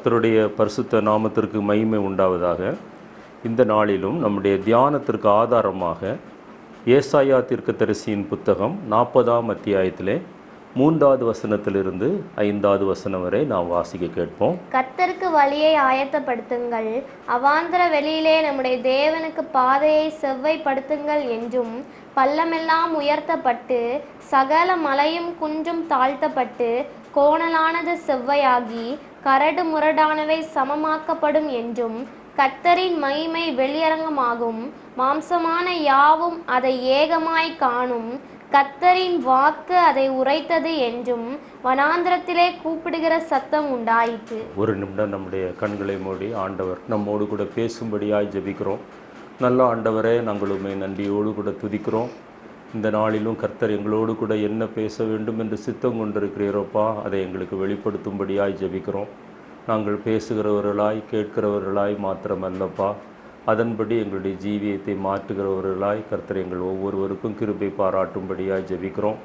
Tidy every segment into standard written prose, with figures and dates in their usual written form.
கர்த்தருடைய பரிசுத்த நாமத்திற்கு மகிமை உண்டாவதாக. இந்த நாளிலும் நம்முடைய தியானத்திற்கு ஆதாரமாக ஏசாயா தீர்க்கதரிசியின் புத்தகம் 40ஆம் அத்தியாயத்திலே 3வது வசனத்திலிருந்து 5வது வசனம் வரை நாம் வாசிக்க கேட்போம். கர்த்தருக்கு வழியை ஆயத்தப்படுத்துங்கள், அவாந்தர வெளியிலே நம்முடைய தேவனுக்கு பாதையை செவ்வைப்படுத்துங்கள் என்றும், பள்ளமெல்லாம் உயர்த்தப்பட்டு சகல மலையும் குன்றும் தாழ்த்தப்பட்டு கோணலானது செவ்வையாகி கரடு முரடானவை சமமாக்கப்படும் என்றும், கர்த்தரின் மகிமை வெளியரங்கமாகும், மாம்சமான யாவும் அதை ஏகமாய் காணும், கர்த்தரின் வாக்கு அதை உரைத்தது என்றும் வனாந்திரத்திலே கூப்பிடுகிற சத்தம் உண்டாயிற்று. ஒரு நிமிடம் நம்முடைய கண்களை மூடி ஆண்டவர் நம்மோடு கூட பேசும்படியாய் ஜெபிக்கிறோம். நல்ல ஆண்டவரே, நாங்கள் உம்மை நன்றியோடு கூட துதிக்கிறோம். இந்த நாளிலும் கர்த்தர் எங்களோடு கூட என்ன பேச வேண்டும் என்று சித்தம் கொண்டிருக்கிறீரோப்பா, அதை எங்களுக்கு வெளிப்படுத்தும்படியாய் ஜெபிக்கிறோம். நாங்கள் பேசுகிறவர்களாய் கேட்கிறவர்களாய் மாத்திரமல்லப்பா, அதன்படி எங்களுடைய ஜீவியத்தை மாற்றுகிறவர்களாய் கர்த்தர் எங்கள் ஒவ்வொருவருக்கும் கிருபை பாராட்டும்படியாய் ஜெபிக்கிறோம்.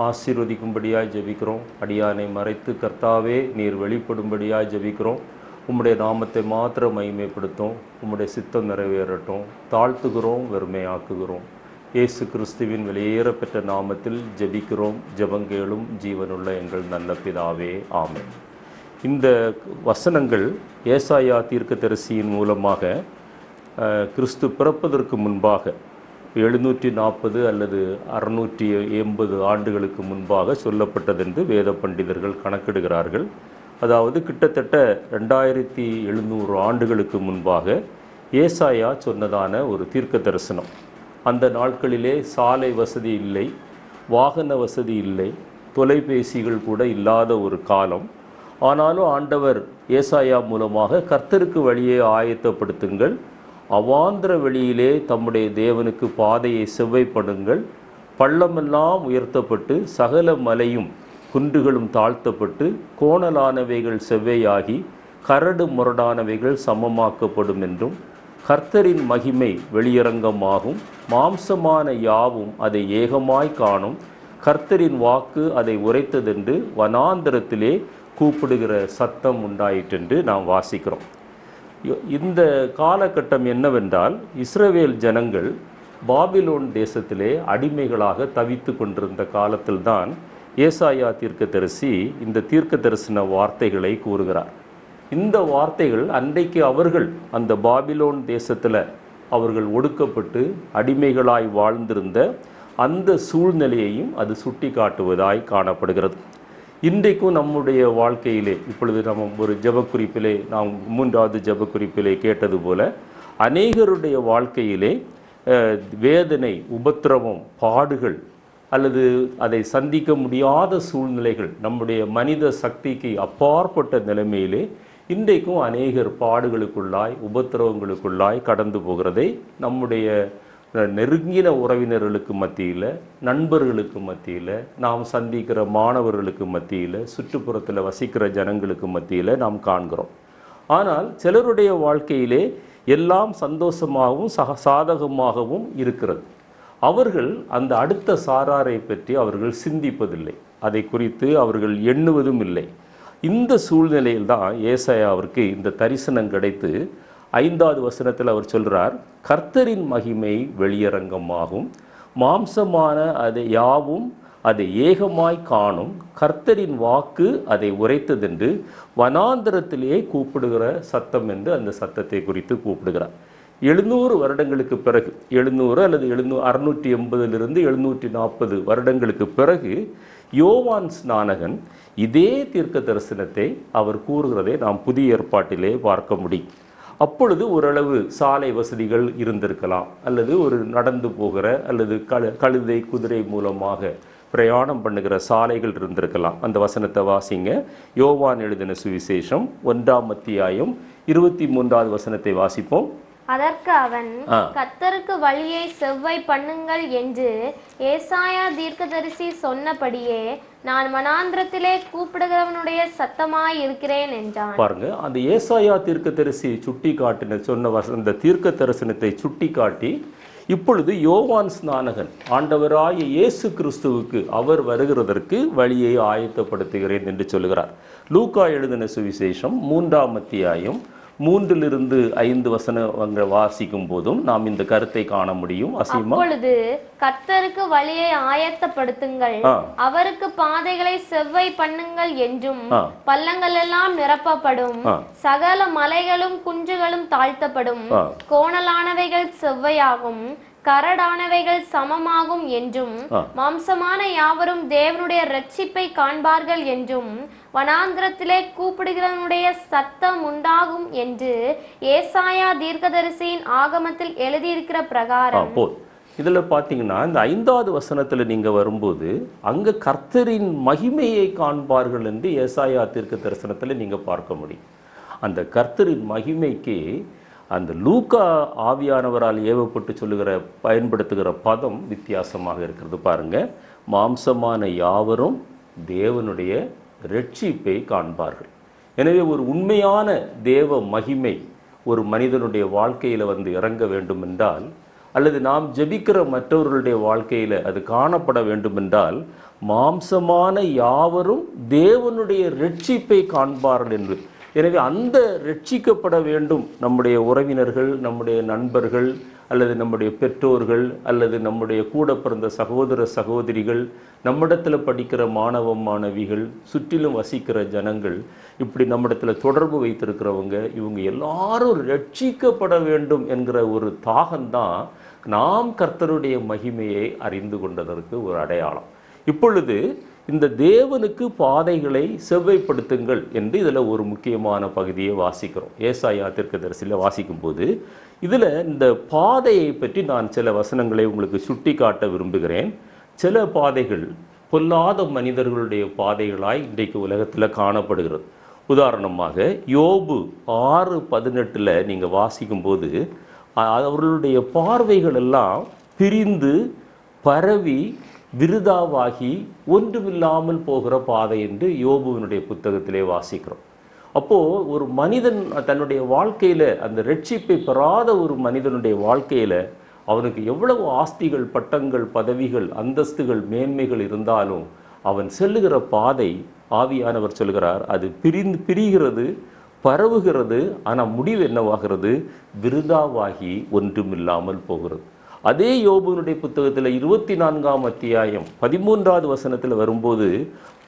ஆசீர்வதிக்கும்படியாய் ஜெபிக்கிறோம். அடியானை மறைத்து கர்த்தாவே நீர் வெளிப்படும்படியாய் ஜெபிக்கிறோம். உம்முடைய நாமத்தை மாத்திரம் மகிமைப்படுத்தும். உம்முடைய சித்தம் நிறைவேறட்டும். தாழ்த்துகிறோம், வெறுமையாக்குகிறோம். இயேசு கிறிஸ்துவின் வெளியேறப்பெற்ற நாமத்தில் ஜெபிக்கிறோம். ஜெபங்கேளும் ஜீவனுள்ள எங்கள் நல்ல பிதாவே, ஆமென். இந்த வசனங்கள் ஏசாயா தீர்க்கதரிசியின் மூலமாக கிறிஸ்து பிறப்பதற்கு முன்பாக 740 அல்லது 680 ஆண்டுகளுக்கு முன்பாக சொல்லப்பட்டதென்று வேத பண்டிதர்கள் கணக்கிடுகிறார்கள். அதாவது கிட்டத்தட்ட 2700 ஆண்டுகளுக்கு முன்பாக ஏசாயா சொன்னதான ஒரு தீர்க்க தரிசனம். அந்த நாட்களிலே சாலை வசதி இல்லை, வாகன வசதி இல்லை, தொலைபேசிகள் கூட இல்லாத ஒரு காலம். ஆனாலும் ஆண்டவர் ஏசாயா மூலமாக கர்த்தருக்கு வழியை ஆயத்தப்படுத்துங்கள், அவாந்திர வெளியிலே தம்முடைய தேவனுக்கு பாதையை செவ்வைப்படுங்கள், பள்ளமெல்லாம் உயர்த்தப்பட்டு சகல மலையும் குன்றுகளும் தாழ்த்தப்பட்டு கோணலானவைகள் செவ்வையாகி கரடு முரடானவைகள் சமமாக்கப்படும் என்றும், கர்த்தரின் மகிமை வெளியரங்கமாகும், மாம்சமான யாவும் அதை ஏகமாய் காணும், கர்த்தரின் வாக்கு அதை உரைத்ததென்று வனாந்தரத்திலே கூப்பிடுகிற சத்தம் உண்டாயிற்றென்று நாம் வாசிக்கிறோம். இந்த காலகட்டம் என்னவென்றால், இஸ்ரவேல் ஜனங்கள் பாபிலோன் தேசத்திலே அடிமைகளாக தவித்து கொண்டிருந்த காலத்தில்தான் ஏசாயா தீர்க்கதரிசி இந்த தீர்க்க தரிசன வார்த்தைகளை கூறுகிறார். இந்த வார்த்தைகள் அன்றைக்கு அவர்கள் அந்த பாபிலோன் தேசத்தில் அவர்கள் ஒடுக்கப்பட்டு அடிமைகளாய் வாழ்ந்திருந்த அந்த சூழ்நிலையையும் அது சுட்டி காட்டுவதாய் காணப்படுகிறது. இன்றைக்கும் நம்முடைய வாழ்க்கையிலே, இப்பொழுது நம்ம ஒரு ஜெபக்குறிப்பிலே, நாம் 3வது ஜெபக்குறிப்பிலே கேட்டது போல, அநேகருடைய வாழ்க்கையிலே வேதனை, உபத்திரவம், பாடுகள் அல்லது அதை சந்திக்க முடியாத சூழ்நிலைகள், நம்முடைய மனித சக்திக்கு அப்பாற்பட்ட நிலைமையிலே இன்றைக்கும் அநேகர் பாடுகளுக்குள்ளாய், உபத்திரவங்களுக்குள்ளாய் கடந்து போகிறதை நம்முடைய நெருங்கின உறவினர்களுக்கு மத்தியில், நண்பர்களுக்கு மத்தியில், நாம் சந்திக்கிற மாணவர்களுக்கு மத்தியில், சுற்றுப்புறத்தில் வசிக்கிற ஜனங்களுக்கு மத்தியில் நாம் காண்கிறோம். ஆனால் சிலருடைய வாழ்க்கையிலே எல்லாம் சந்தோஷமாகவும் சாதகமாகவும் இருக்கிறது. அவர்கள் அந்த அடுத்த சாராரை பற்றி அவர்கள் சிந்திப்பதில்லை, அதை குறித்து அவர்கள் எண்ணுவதும் இல்லை. இந்த சூழ்நிலையில் தான் ஏசாயா அவருக்கு இந்த தரிசனம் கிடைத்து 5வது வசனத்தில் அவர் சொல்கிறார், கர்த்தரின் மகிமை வெளியரங்கமாகும், மாம்சமான அதை யாவும் அதை ஏகமாய் காணும், கர்த்தரின் வாக்கு அதை உரைத்ததென்று வனாந்தரத்திலேயே கூப்பிடுகிற சத்தம் என்று அந்த சத்தத்தை குறித்து கூப்பிடுகிறார். 700 வருடங்களுக்கு பிறகு, 700 அல்லது 680 740 வருடங்களுக்கு பிறகு யோவான் ஸ்நானகன் இதே தீர்க்க தரிசனத்தை அவர் கூறுகிறதை நாம் புதிய ஏற்பாட்டிலே பார்க்க முடியும். அப்பொழுது ஓரளவு சாலை வசதிகள் இருந்திருக்கலாம், அல்லது ஒரு நடந்து போகிற அல்லது கழுதை குதிரை மூலமாக பிரயாணம் பண்ணுகிற சாலைகள் இருந்திருக்கலாம். அந்த வசனத்தை வாசிங்க. யோவான் எழுதின சுவிசேஷம் 1ஆம் அத்தியாயம் 23வது வசனத்தை வாசிப்போம். அதற்கு அவன், கர்த்தருக்கு வழியை செவ்வை பண்ணுங்கள் என்று ஏசாயா தீர்க்கதரிசி சொன்னபடியே நான் வனாந்திரத்திலே கூப்பிடுகிறவனுடைய சத்தமாய் இருக்கிறேன் என்றான். பாருங்க, அந்த ஏசாயா தீர்க்கதரிசி சுட்டி காட்டின சொன்ன அந்த தீர்க்க தரிசனத்தை சுட்டி காட்டி இப்பொழுது யோவான் ஸ்நானகன் ஆண்டவராய இயேசு கிறிஸ்துவுக்கு அவர் வருகிறதற்கு வழியை ஆயத்தப்படுத்துகிறேன் என்று சொல்கிறார். லூக்கா எழுதின சுவிசேஷம் 3ஆம் அத்தியாயம் 3-5 வசனங்கள் வாசிக்கும் போதும் நாம் இந்த கருத்தை காண முடியும். அப்பொழுது கர்த்தருக்கு வழியை ஆயத்தப்படுத்துங்கள், அவருக்கு பாதைகளை செவ்வை பண்ணுங்கள் என்றும், பள்ளங்கள் எல்லாம் நிரப்பப்படும், சகல மலைகளும் குன்றுகளும் தாழ்த்தப்படும், கோணலானவைகள் செவ்வையாகும், கரடானவைகள் சமமாகும் என்றும், மாம்சமான யாவரும் தேவனுடைய இரட்சிப்பை காண்பார்கள் என்றும், வனாந்திரத்திலே கூப்பிடுகிறவனுடைய சத்தம் உண்டாகும் என்று ஏசாயா தீர்க்கதரிசியின் ஆகமத்தில் எழுதியிருக்கிற பிரகாரம். இதுல பாத்தீங்கன்னா இந்த 5வது வசனத்துல நீங்க வரும்போது அங்க கர்த்தரின் மகிமையை காண்பார்கள் என்று ஏசாயா தீர்க்க தரிசனத்துல நீங்க பார்க்க முடியும். அந்த கர்த்தரின் மகிமைக்கு அந்த லூக்கா ஆவியானவரால் ஏவப்பட்டு சொல்லுகிற பயன்படுத்துகிற பதம் வித்தியாசமாக இருக்கிறது. பாருங்க, மாம்சமான யாவரும் தேவனுடைய இரட்சிப்பை காண்பார்கள். எனவே ஒரு உண்மையான தேவ மகிமை ஒரு மனிதனுடைய வாழ்க்கையில் வந்து இறங்க வேண்டும் என்றால், அல்லது நாம் ஜெபிக்கிற மற்றவர்களுடைய வாழ்க்கையில் அது காணப்பட வேண்டும் என்றால், மாம்சமான யாவரும் தேவனுடைய இரட்சிப்பை காண்பார்கள் என்று. எனவே அந்த ரட்சிக்கப்பட வேண்டும் நம்முடைய உறவினர்கள், நம்முடைய நண்பர்கள், அல்லது நம்முடைய பெற்றோர்கள், அல்லது நம்முடைய கூட பிறந்த சகோதர சகோதரிகள், நம்மிடத்தில் படிக்கிற மாணவ மாணவிகள், சுற்றிலும் வசிக்கிற ஜனங்கள், இப்படி நம்மிடத்தில் தொடர்பு வைத்திருக்கிறவங்க, இவங்க எல்லாரும் ரட்சிக்கப்பட வேண்டும் என்கிற ஒரு தாகம்தான் நாம் கர்த்தருடைய மகிமையை அறிந்து கொண்டதற்கு ஒரு அடையாளம். இப்பொழுது இந்த தேவனுக்கு பாதைகளை செவ்வைப்படுத்துங்கள் என்று இதில் ஒரு முக்கியமான பகுதியை வாசிக்கிறோம். ஏசாயா தீர்க்கதரிசியில் வாசிக்கும் போது இதில் இந்த பாதையை பற்றி நான் சில வசனங்களை உங்களுக்கு சுட்டி காட்ட விரும்புகிறேன். சில பாதைகள் பொல்லாத மனிதர்களுடைய பாதைகளாய் இன்றைக்கு உலகத்தில் காணப்படுகிறது. உதாரணமாக யோபு 6:18 நீங்கள் வாசிக்கும்போது அவர்களுடைய பார்வைகள் எல்லாம் பிரிந்து பரவி விருதாவாகி ஒன்றுமில்லாமல் போகிற பாதை என்று யோபுவினுடைய புத்தகத்திலே வாசிக்கிறோம். அப்போது ஒரு மனிதன் தன்னுடைய வாழ்க்கையில் அந்த ரட்சிப்பை பெறாத ஒரு மனிதனுடைய வாழ்க்கையில் அவனுக்கு எவ்வளவு ஆஸ்திகள், பட்டங்கள், பதவிகள், அந்தஸ்துகள், மேன்மைகள் இருந்தாலும் அவன் செல்லுகிற பாதை ஆவியானவர் சொல்கிறார் அது பிரிகிறது, பரவுகிறது. ஆனால் முடிவு என்னவாகிறது? விருதாவாகி ஒன்றுமில்லாமல் போகிறது. அதே யோபுனுடைய புத்தகத்தில் 24ஆம் அத்தியாயம் 13வது வசனத்தில் வரும்போது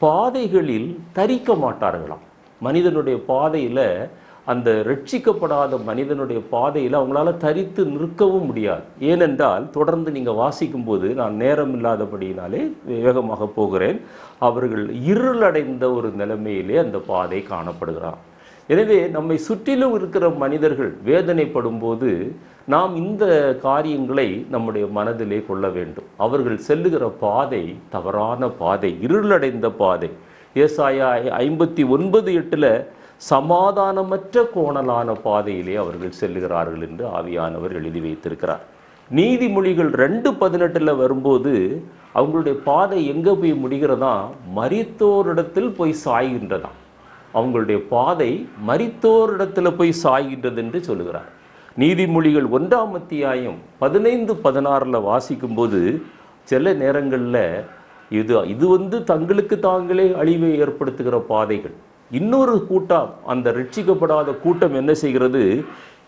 பாதைகளில் தரிக்க மாட்டார்களாம். மனிதனுடைய பாதையில், அந்த ரட்சிக்கப்படாத மனிதனுடைய பாதையில் அவங்களால தரித்து நிற்கவும் முடியாது. ஏனென்றால் தொடர்ந்து நீங்கள் வாசிக்கும்போது, நான் நேரம் இல்லாதபடியினாலே வேகமாக போகிறேன், அவர்கள் இருளடைந்த ஒரு நிலைமையிலே அந்த பாதை காணப்படுகிறார். எனவே நம்மை சுற்றிலும் இருக்கிற மனிதர்கள் வேதனைப்படும் போது நாம் இந்த காரியங்களை நம்முடைய மனதிலே கொள்ள வேண்டும். அவர்கள் செல்லுகிற பாதை தவறான பாதை, இருளடைந்த பாதை. ஏசாயா 59:8 சமாதானமற்ற கோணலான பாதையிலே அவர்கள் செல்லுகிறார்கள் என்று ஆவியானவர் எழுதி வைத்திருக்கிறார். நீதிமொழிகள் 2:18 வரும்போது அவங்களுடைய பாதை எங்கே போய் முடிகிறதா? மரித்தோரிடத்தில் போய் சாய்கின்றதா. அவங்களுடைய பாதை மரித்தோரிடத்தில் போய் சாய்கின்றது என்று சொல்லுகிறார். நீதிமொழிகள் 1ஆம் அத்தியாயம் 15-16 வாசிக்கும்போது சில நேரங்களில் இது தங்களுக்கு தாங்களே அழிவை ஏற்படுத்துகிற பாதைகள். இன்னொரு கூட்டம், அந்த ரட்சிக்கப்படாத கூட்டம் என்ன செய்கிறது?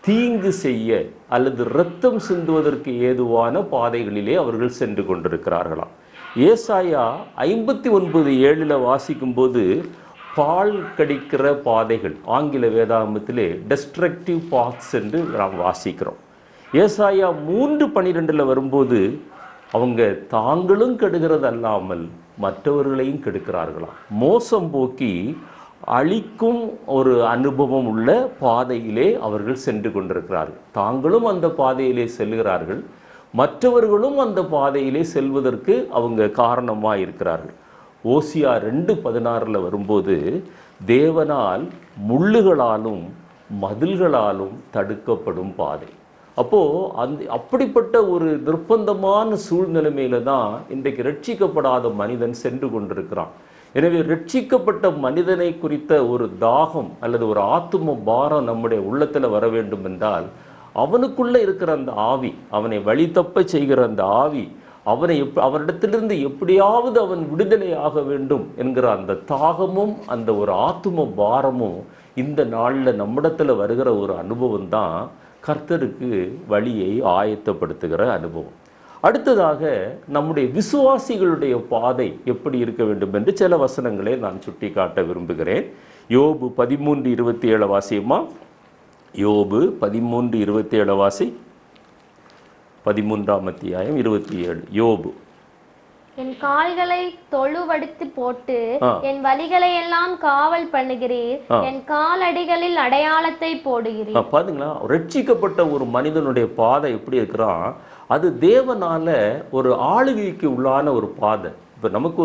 தீங்கு செய்ய அல்லது இரத்தம் சிந்துவதற்கு ஏதுவான பாதைகளிலே அவர்கள் சென்று கொண்டிருக்கிறார்களாம். ஏசாயா 59:7 வாசிக்கும்போது பால் கடிக்கிற பாதைகள், ஆங்கில வேதாகமத்திலே டெஸ்ட்ரக்டிவ் பாத்ஸ் என்று நாம் வாசிக்கிறோம். ஏசாயா 3:12 வரும்போது அவங்க தாங்களும் கெடுகிறது அல்லாமல் மற்றவர்களையும் கெடுக்கிறார்களாம். மோசம் போக்கி அழிக்கும் ஒரு அனுபவம் உள்ள பாதையிலே அவர்கள் சென்று கொண்டிருக்கிறார்கள். தாங்களும் அந்த பாதையிலே செல்கிறார்கள், மற்றவர்களும் அந்த பாதையிலே செல்வதற்கு அவங்க காரணமாக இருக்கிறார்கள். ஓசியா 2:16 வரும்போது தேவனால் முள்ளுகளாலும் மதில்களாலும் தடுக்கப்படும் பாதை. அப்போது அப்படிப்பட்ட ஒரு நிர்பந்தமான சூழ்நிலைமையில தான் இன்றைக்கு ரட்சிக்கப்படாத மனிதன் சென்று கொண்டிருக்கிறான். எனவே ரட்சிக்கப்பட்ட மனிதனை குறித்த ஒரு தாகம் அல்லது ஒரு ஆத்தும பாரம் நம்முடைய உள்ளத்தில் வர வேண்டும் என்றால் அவனுக்குள்ள இருக்கிற அந்த ஆவி, அவனை வழி தப்ப செய்கிற அந்த ஆவி, அவனிடத்திலிருந்து எப்படியாவது அவன் விடுதலை ஆக வேண்டும் என்கிற அந்த தாகமும் அந்த ஒரு ஆத்தும பாரமும் இந்த நாளில் நம்மிடத்துல வருகிற ஒரு அனுபவம் தான் கர்த்தருக்கு வழியை ஆயத்தப்படுத்துகிற அனுபவம். அடுத்ததாக நம்முடைய விசுவாசிகளுடைய பாதை எப்படி இருக்க வேண்டும் என்று சில வசனங்களை நான் சுட்டி காட்ட விரும்புகிறேன். யோபு 13:27 வாசியமா? யோபு 13:27 வாசி. 13ஆம் அத்தியாயம் 27. யோபு. என் கால்களை தொழுவடித்து போட்டு என் வழிகளை எல்லாம் காவல் பண்ணுகிறீர், என் காலடிகளில் அடையாளத்தை போடுகிறீர். பாத்தீங்களா, ரட்சிக்கப்பட்ட ஒரு மனிதனுடைய பாதை எப்படி இருக்கிறான்? அது தேவனால ஒரு ஆளுகைக்கு உள்ளான ஒரு பாதை. இப்ப நமக்கு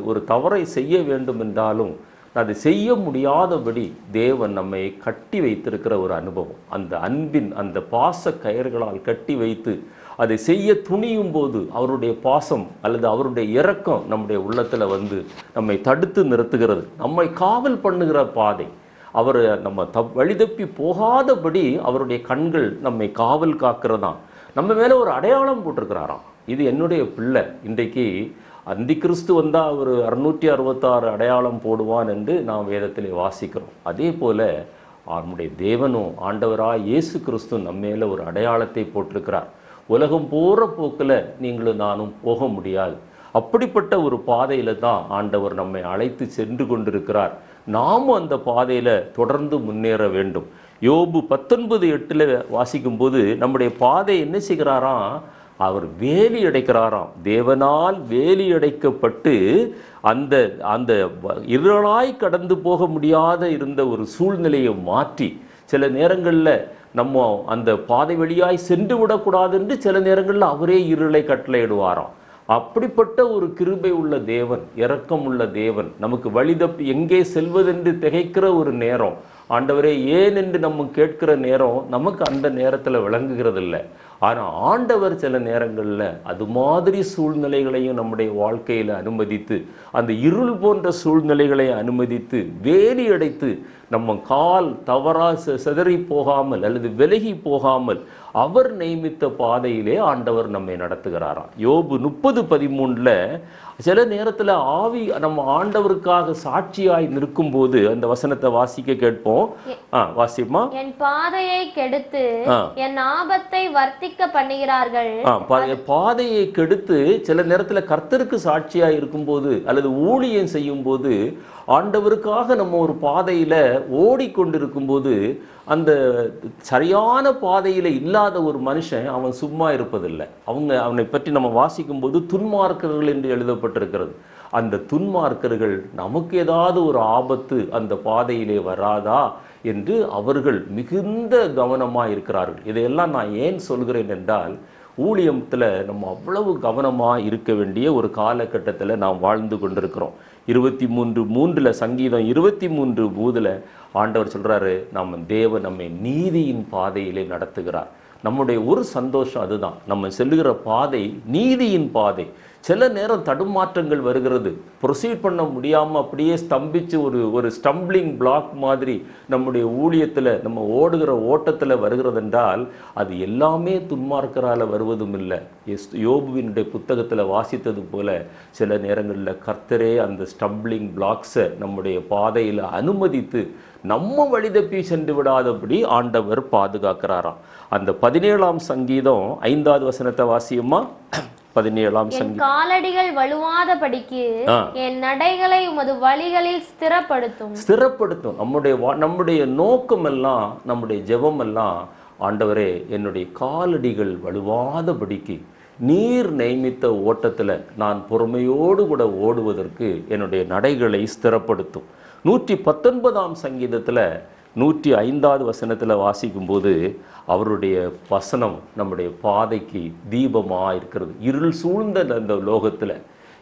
ஒரு தவறை செய்ய வேண்டும் என்றாலும் அதை செய்ய முடியாதபடி தேவன் நம்மை கட்டி வைத்திருக்கிற ஒரு அனுபவம். அந்த அன்பின் அந்த பாச கயிறுகளால் கட்டி வைத்து அதை செய்ய துணியும் போது அவருடைய பாசம் அல்லது அவருடைய இரக்கம் நம்முடைய உள்ளத்துல வந்து நம்மை தடுத்து நிறுத்துகிறது, நம்மை காவல் பண்ணுகிற பாதை. அவர் நம்ம வழிதப்பி போகாதபடி அவருடைய கண்கள் நம்மை காவல் காக்கிறதாம். நம்ம மேல ஒரு அடையாளம் போட்டிருக்கிறாராம், இது என்னுடைய பிள்ளை. இன்றைக்கு அந்தி கிறிஸ்து வந்தா அவர் 666 அடையாளம் போடுவான் என்று நாம் வேதத்திலே வாசிக்கிறோம். அதே போல நம்முடைய தேவனும் ஆண்டவராய் இயேசு கிறிஸ்து நம்ம மேல ஒரு அடையாளத்தை போட்டிருக்கிறார். உலகம் போற போக்கில் நீங்களும் நானும் போக முடியாது. அப்படிப்பட்ட ஒரு பாதையில தான் ஆண்டவர் நம்மை அழைத்து சென்று கொண்டிருக்கிறார். நாமும் அந்த பாதையில தொடர்ந்து முன்னேற வேண்டும். யோபு 19:8 வாசிக்கும் போது நம்முடைய பாதை என்ன செய்கிறாராம்? அவர் வேலி அடைக்கிறாராம். தேவனால் வேலி அடைக்கப்பட்டு அந்த அந்த இருளாய் கடந்து போக முடியாத இருந்த ஒரு சூழ்நிலையை மாற்றி, சில நேரங்களில் நம்ம அந்த பாதை வழியாய் சென்று விடக்கூடாது என்று சில நேரங்களில் அவரே இருளை கட்டளையிடுவாராம். அப்படிப்பட்ட ஒரு கிருபை உள்ள தேவன், இரக்கம் உள்ள தேவன், நமக்கு வழிதப்பி எங்கே செல்வதென்று திகைக்கிற ஒரு நேரம், ஆண்டவரே ஏன் என்று நம்ம கேட்கிற நேரம் நமக்கு அந்த நேரத்தில் விளங்குகிறது இல்லை. ஆனால் ஆண்டவர் சில நேரங்களில் அது மாதிரி சூழ்நிலைகளையும் நம்முடைய வாழ்க்கையில் அனுமதித்து, அந்த இருள் போன்ற சூழ்நிலைகளை அனுமதித்து வேலி அடைத்து நம்ம கால் தவறா சிதறி போகாமல் அல்லது விலகி போகாமல் அவர் நியமித்த பாதையிலே ஆண்டவர் நம்மை நடத்துகிறாராம். யோபு 30:13 சில நேரத்தில் ஆவி நம்ம ஆண்டவருக்காக சாட்சியாய் நிற்கும் போது அந்த வசனத்தை வாசிக்க கேட்போம். வாசிமா. என் பாதையை கெடுத்து என் ஆபத்தை வர்த்திக்க பண்ணுகிறார்கள். பாதையை கெடுத்து சில நேரத்தில் கர்த்தருக்கு சாட்சியாய் இருக்கும் போது அல்லது ஊழியம் செய்யும் போது, ஆண்டவருக்காக நம்ம ஒரு பாதையில ஓடிக்கொண்டிருக்கும் போது, அந்த சரியான பாதையில இல்லாத ஒரு மனுஷன் அவன் சும்மா இருப்பதில்லை. அவனை பற்றி நம்ம வாசிக்கும் போது துன்மார்க்கர்கள் என்று எழுதப்பட்டிருக்கிறது. அந்த துன்மார்க்கர்கள் நமக்கு ஏதாவது ஒரு ஆபத்து அந்த பாதையிலே வராதா என்று அவர்கள் மிகுந்த கவனமாக இருக்கிறார்கள். இதையெல்லாம் நான் ஏன் சொல்கிறேன் என்றால், ஊழியத்தில் நம்ம அவ்வளவு கவனமாக இருக்க வேண்டிய ஒரு காலகட்டத்தில் நாம் வாழ்ந்து கொண்டிருக்கிறோம். 23:3 சங்கீதம் 23:3 ஆண்டவர் சொல்றாரு, நம்ம தேவன் நம்மை நீதியின் பாதையிலே நடத்துகிறார். நம்முடைய ஒரு சந்தோஷம் அதுதான், நம்ம செல்லுகிற பாதை நீதியின் பாதை. சில நேரம் தடுமாற்றங்கள் வருகிறது, ப்ரொசீட் பண்ண முடியாமல் அப்படியே ஸ்தம்பிச்சு ஒரு ஸ்டம்பிளிங் பிளாக் மாதிரி நம்முடைய ஊழியத்தில் நம்ம ஓடுகிற ஓட்டத்தில் வருகிறது என்றால் அது எல்லாமே துன்மார்க்கரால் வருவதும் இல்லை. யோபுவினுடைய புத்தகத்தில் வாசித்தது போல சில நேரங்களில் கர்த்தரே அந்த ஸ்டம்பிளிங் பிளாக்ஸை நம்முடைய பாதையில் அனுமதித்து நம்ம வழிதப்பி சென்று விடாதபடி ஆண்டவர் பாதுகாக்கிறாராம். அந்த 17ஆம் சங்கீதம் 5வது வசனத்தை வாசியம்மா. 17ஆம் சங்கீதம். காலடிகள் வலுவாதபடிக்கு என் நடைகளை உமது வழிகளில் ஸ்திரப்படுத்தும். நம்முடைய நோக்கம் எல்லாம், நம்முடைய ஜெபம் எல்லாம், ஆண்டவரே என்னுடைய காலடிகள் வலுவாதபடிக்கு நீர் நியமித்த ஓட்டத்தில் நான் பொறுமையோடு கூட ஓடுவதற்கு என்னுடைய நடைகளை ஸ்திரப்படுத்தும். 119ஆம் சங்கீதத்தில் 105வது வசனத்தில் வாசிக்கும்போது அவருடைய வசனம் நம்முடைய பாதைக்கு தீபமாக இருக்கிறது. இருள் சூழ்ந்த அந்த லோகத்தில்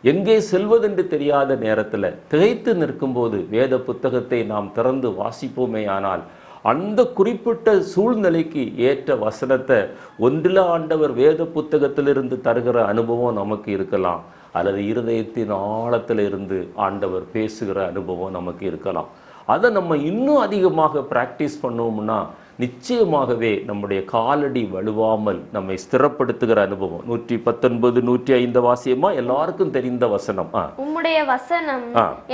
எங்கே செல்வதென்று தெரியாத நேரத்தில் திகைத்து நிற்கும்போது வேத புத்தகத்தை நாம் திறந்து வாசிப்போமே ஆனால் அந்த குறிப்பிட்ட சூழ்நிலைக்கு ஏற்ற வசனத்தை ஒன்றில் ஆண்டவர் வேத புத்தகத்திலிருந்து தருகிற அனுபவம் நமக்கு இருக்கலாம், அல்லது இருதயத்தின் ஆழத்தில் இருந்து ஆண்டவர் பேசுகிற அனுபவம் நமக்கு இருக்கலாம். அதை நம்ம இன்னும் அதிகமாக ப்ராக்டிஸ் பண்ணோம்னா நிச்சயமாகவே நம்முடைய காலடி வலுவாமல் நம்மை ஸ்திரப்படுத்துகிற அனுபவம். 119 105 வாசியமா எல்லாருக்கும் தெரிந்த வசனம். உம்முடைய வசனம்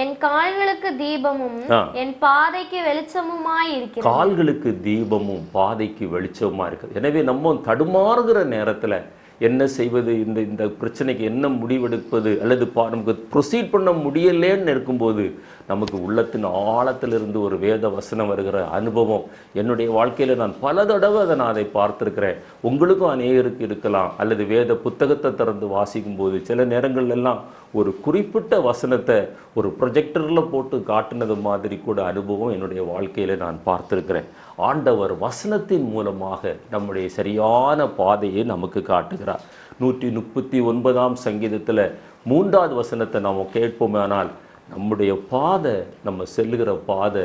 என் கால்களுக்கு தீபமும் என் பாதைக்கு வெளிச்சமுமாய் இருக்கிறது. கால்களுக்கு தீபமும் பாதைக்கு வெளிச்சமுமா இருக்குது. எனவே நம்ம தடுமாறுகிற நேரத்துல என்ன செய்வது, இந்த பிரச்சனைக்கு என்ன முடிவெடுப்பது, அல்லது நமக்கு ப்ரொசீட் பண்ண முடியலேன்னு இருக்கும்போது நமக்கு உள்ளத்தின் ஆழத்திலிருந்து ஒரு வேத வசனம் வருகிற அனுபவம் என்னுடைய வாழ்க்கையில் நான் பல தடவை அதை பார்த்துருக்கிறேன். உங்களுக்கும் அநேகருக்கு இருக்கலாம். அல்லது வேத புத்தகத்தை திறந்து வாசிக்கும் போது சில நேரங்கள்லாம் ஒரு குறிப்பிட்ட வசனத்தை ஒரு ப்ரொஜெக்டரில் போட்டு காட்டினது மாதிரி கூட அனுபவம் என்னுடைய வாழ்க்கையில் நான் பார்த்துருக்கிறேன். ஆண்டவர் வசனத்தின் மூலமாக நம்முடைய சரியான பாதையை நமக்கு காட்டுகிறார். 139ஆம் சங்கீதத்தில் 3வது வசனத்தை நாம் கேட்போமே, ஆனால் நம்முடைய பாதை, நம்ம செல்லுகிற பாதை,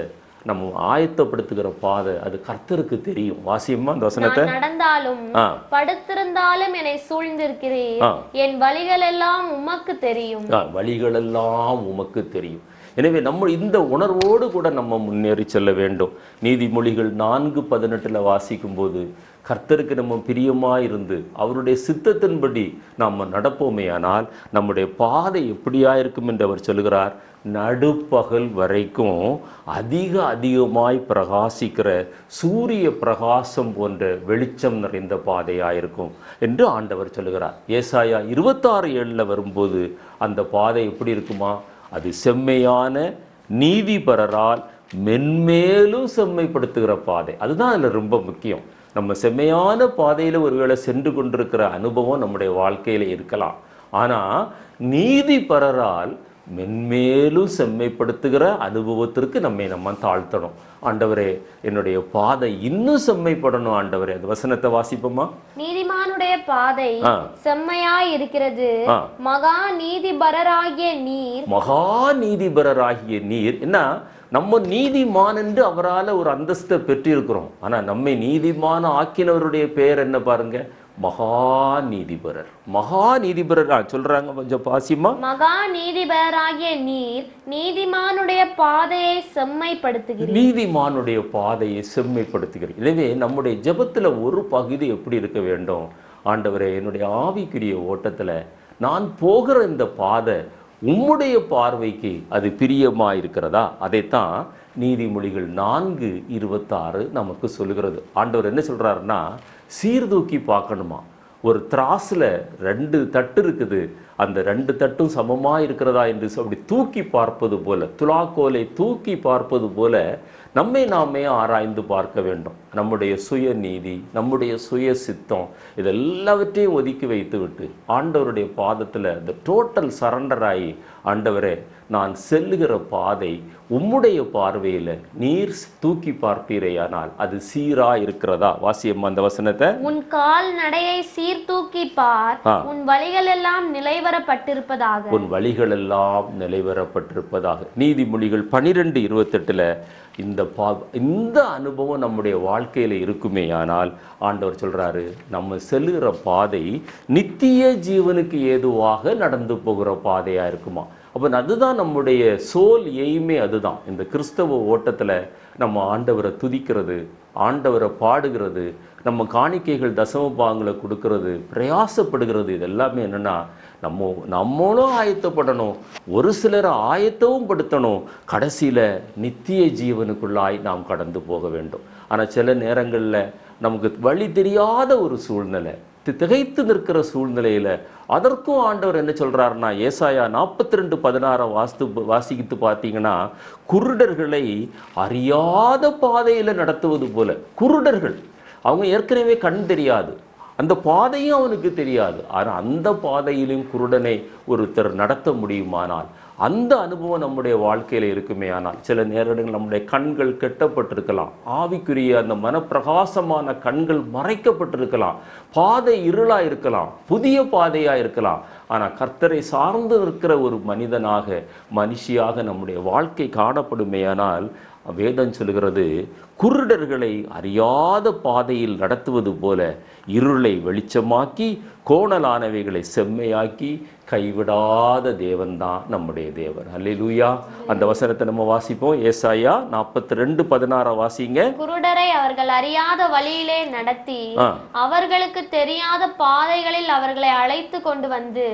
நம்ம ஆயத்தப்படுத்துகிற பாதை அது கர்த்தருக்கு தெரியும். வாசியமா அந்த வசனத்தை. நடந்தாலும் படுத்திருந்தாலும் என்னை சூழ்ந்திருக்கிறீர், என் வழிகள் எல்லாம் உமக்கு தெரியும். வழிகள் எல்லாம் உமக்கு தெரியும். எனவே நம்ம இந்த உணர்வோடு கூட நம்ம முன்னேறி செல்ல வேண்டும். நீதிமொழிகள் 4:18 வாசிக்கும் போது கர்த்தருக்கு நம்ம பிரியமாயிருந்து அவருடைய சித்தத்தின்படி நம்ம நடப்போமே ஆனால் நம்முடைய பாதை எப்படியா இருக்கும் என்று அவர் சொல்கிறார். நடுப்பகல் வரைக்கும் அதிகமாய் பிரகாசிக்கிற சூரிய பிரகாசம் போன்ற வெளிச்சம் நிறைந்த பாதையாயிருக்கும் என்று ஆண்டவர் சொல்லுகிறார். ஏசாயா 26:7 வரும்போது அந்த பாதை எப்படி இருக்குமா, அது செம்மையான நீதிபரரால் மென்மேலும் செம்மைப்படுத்துகிற பாதை. அதுதான் அதில் ரொம்ப முக்கியம். நம்ம செம்மையான பாதையில் ஒருவேளை சென்று கொண்டிருக்கிற அனுபவம் நம்முடைய வாழ்க்கையில் இருக்கலாம். ஆனால் நீதிபரரால் மென்மேலும் செம்மைப்படுத்துகிற அனுபவத்திற்கு நம்ம தாழ்த்தணும். ஆண்டவரே, என்னுடைய பாதை இன்னும் செம்மைப்படணும் ஆண்டவரே. அந்த வசனத்தை வாசிப்போமா. நீதிமானுடைய பாதை செம்மையாய் இருக்கிறது, மகா நீதிபரராகிய நீர். என்ன, நம்ம நீதிமான் என்று அவரால் ஒரு அந்தஸ்தை பெற்றிருக்கிறோம். ஆனா நம்மை நீதிமான ஆக்கினவருடைய பெயர் என்ன பாருங்க, மகா நீதிபரர். மகா நீதிபரர் சொல்றாங்க, கொஞ்சம் பாசியமா. மகா நீதிபரராகிய நீர் நீதிமானுடைய பாதையை செம்மைப்படுத்துகிறீர். நீதிமானுடைய பாதையை செம்மைப்படுத்துகிறீர். எனவே நம்முடைய ஜெபத்துல ஒரு பகுதி எப்படி இருக்க வேண்டும், ஆண்டவரே, என்னுடைய ஆவிக்குரிய ஓட்டத்துல நான் போகிற இந்த பாதை உம்முடைய பார்வைக்கு அது பிரியமா இருக்கிறதா? அதைத்தான் நீதிமொழிகள் 4:26 நமக்கு சொல்லுகிறது. ஆண்டவர் என்ன சொல்றாருன்னா, சீர்தூக்கி பார்க்கணுமா. ஒரு திராசுல 2 தட்டு இருக்குது, அந்த 2 தட்டும் சமமா இருக்கிறதா என்று அப்படி தூக்கி பார்ப்பது போல, துலாக்கோலை தூக்கி பார்ப்பது போல நம்மை நாமே ஆராய்ந்து பார்க்க வேண்டும். நம்முடைய சுய நீதி, நம்முடைய சுய சித்தம், இதெல்லாவற்றையும் ஒதுக்கி வைத்து விட்டு ஆண்டவருடைய பாதத்தில் இந்த டோட்டல் சரண்டர் ஆகி, ஆண்டவரே, நான் செல்லுகிற பாதை உம்முடைய பார்வையில் நீர் தூக்கி பார்ப்பீரையானால் அது சீரா இருக்கிறதா? வாசியம் அந்த வசனத்தை. உன் கால் நடையை சீர் தூக்கி பார், உன் வழிகள் எல்லாம் நிலைவரப்பட்டிருப்பதாக. உன் வழிகள் எல்லாம் நிலைவரப்பட்டிருப்பதாக. நீதிமொழிகள் 12:28 இந்த அனுபவம் நம்முடைய வாழ்க்கையில இருக்குமே ஆனால் ஆண்டவர் சொல்றாரு, நம்ம செல்லுகிற பாதை நித்திய ஜீவனுக்கு ஏதுவாக நடந்து போகிற பாதையா இருக்குமா. அப்போ அதுதான் நம்முடைய சோல் எய்மே. அதுதான் இந்த கிறிஸ்தவ ஓட்டத்தில் நம்ம ஆண்டவரை துதிக்கிறது, ஆண்டவரை பாடுகிறது, நம்ம காணிக்கைகள் தசம பாகங்களை கொடுக்கறது, பிரயாசப்படுகிறது. இது எல்லாமே என்னென்னா நம்மளும் ஆயத்தப்படணும், ஒரு சிலரை ஆயத்தமும் படுத்தணும், கடைசியில் நித்திய ஜீவனுக்குள்ளாய் நாம் கடந்து போக வேண்டும். ஆனால் சில நேரங்களில் நமக்கு வழி தெரியாத ஒரு சூழ்நிலை, திகைத்து நிற்கிற சூழ்நிலையில் அதற்கும் ஆண்டவர் என்ன சொல்றாருன்னா, ஏசாயா 42:16 வாசிக்கிட்டு பார்த்தீங்கன்னா, குருடர்களை அறியாத பாதையில் நடத்துவது போல. குருடர்கள், அவங்க ஏற்கனவே கண் தெரியாது, அந்த பாதையும் அவனுக்கு தெரியாது, ஆனால் அந்த பாதையிலும் குருடனை ஒருத்தர் நடத்த முடியுமானால் அந்த அனுபவம் நம்முடைய வாழ்க்கையில் இருக்குமே ஆனால் சில நேரங்கள் நம்முடைய கண்கள் கெட்டப்பட்டிருக்கலாம், ஆவிக்குரிய அந்த மனப்பிரகாசமான கண்கள் மறைக்கப்பட்டிருக்கலாம், பாதை இருளா இருக்கலாம், புதிய பாதையா இருக்கலாம். ஆனால் கர்த்தரை சார்ந்து இருக்கிற ஒரு மனுஷியாக நம்முடைய வாழ்க்கை காணப்படுமேயானால் வேதம் சொல்கிறது, குருடர்களை அறியாத பாதையில் நடத்துவது போல இருளை வெளிச்சமாக்கி கோணலானவைகளை செம்மையாக்கி கைவிடாத தேவன் தான் நம்முடைய தேவன். அல்லேலூயா. அந்த வசனத்தை நம்ம வாசிப்போம். ஏசாயா 42:16 வாசிங்க. குருடரை அவர்கள் அறியாத வழியிலே நடத்தி அவர்களுக்கு தெரியாத பாதைகளில் அவர்களை அழைத்து கொண்டு வந்து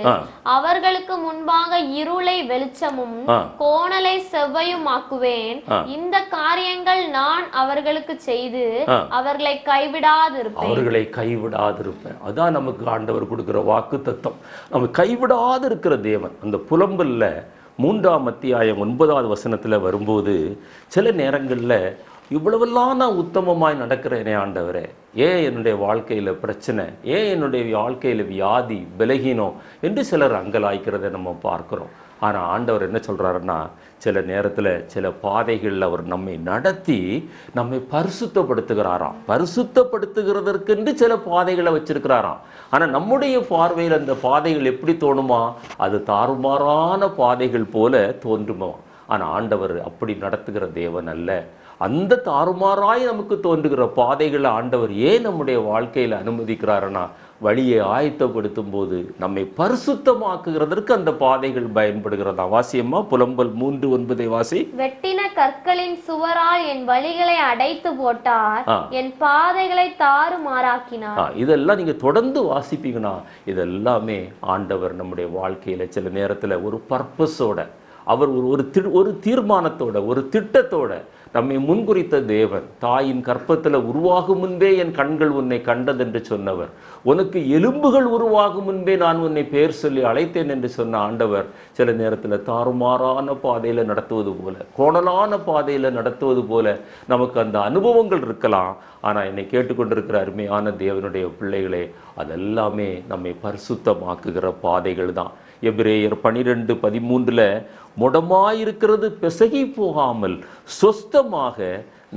அவர்களுக்கு முன்பாக இருளை வெளிச்சமும் கோணலை செவ்வையும் ஆக்குவேன். இந்த காரியங்கள் நான் அவர்களுக்கு செய்து அவர்களை கைவிடாதிருப்பேன். அதான் நமக்கு ஆண்டவர் கொடுக்கிற வாக்கு தத்தம். நம்ம கைவிடாது இருக்கிற தேவன். அந்த புலம்பல்ல 3ஆம் அத்தியாயம் 9வது வசனத்துல வரும்போது, சில நேரங்கள்ல இவ்வளவெல்லாம் நான் உத்தமமாய் நடக்கிறேனே ஆண்டவரே, ஏன் என்னுடைய வாழ்க்கையில பிரச்சனை, ஏன் என்னுடைய வாழ்க்கையில வியாதி பலகீனம் என்று சிலர் அங்கலாய்க்கிறத நம்ம பார்க்கிறோம். ஆனால் ஆண்டவர் என்ன சொல்கிறாருன்னா, சில நேரத்தில் சில பாதைகளில் அவர் நம்மை நடத்தி நம்மை பரிசுத்தப்படுத்துகிறாராம். பரிசுத்தப்படுத்துகிறதற்கென்று சில பாதைகளை வச்சிருக்கிறாராம். ஆனால் நம்முடைய பார்வையில் அந்த பாதைகள் எப்படி தோணுமா? அது தாறுமாறான பாதைகள் போல தோன்றுமா? ஆனால் ஆண்டவர் அப்படி நடத்துகிற தேவன் அல்ல. அந்த தாறுமாறாய் நமக்கு தோன்றுகிற பாதைகளை ஆண்டவர் ஏன் நம்முடைய வாழ்க்கையில் அனுமதிக்கிறாருன்னா, வழியை ஆயத்தப்படுத்தும் போது நம்மை பரிசுத்தமாக்குகிறதற்கு அந்த பாதைகள் பயன்படுகிறதா. வாசியம்மா, புலம்பல் 3:9 வாசி. வெட்டின கற்களின் சுவரால் என் வழிகளை அடைத்து போட்டார், என் பாதைகளை தாறுமாறாக்கினார். இதெல்லாம் நீங்க தொடர்ந்து வாசிப்பீங்கன்னா, இதெல்லாமே ஆண்டவர் நம்முடைய வாழ்க்கையில சில நேரத்துல ஒரு பர்பஸோட, அவர் ஒரு தீர்மானத்தோட, ஒரு திட்டத்தோட நம்மை முன்குறித்த தேவன். தாயின் கற்பத்தில் உருவாகும் முன்பே என் கண்கள் உன்னை கண்டதென்று சொன்னவர், உனக்கு எலும்புகள் உருவாகும் முன்பே நான் உன்னை பேர் சொல்லி அழைத்தேன் என்று சொன்ன ஆண்டவர் சில நேரத்தில் தாறுமாறான பாதையில் நடத்துவது போல, கோணலான பாதையில் நடத்துவது போல நமக்கு அந்த அனுபவங்கள் இருக்கலாம். ஆனால் என்னை கேட்டுக்கொண்டிருக்கிற அருமையான தேவனுடைய பிள்ளைகளே, அதெல்லாமே நம்மை பரிசுத்தமாக்குகிற பாதைகள் தான். எபிரேயர் 12:13 முடமாயிருக்கிறது பிசகி போகாமல் சொஸ்தமாக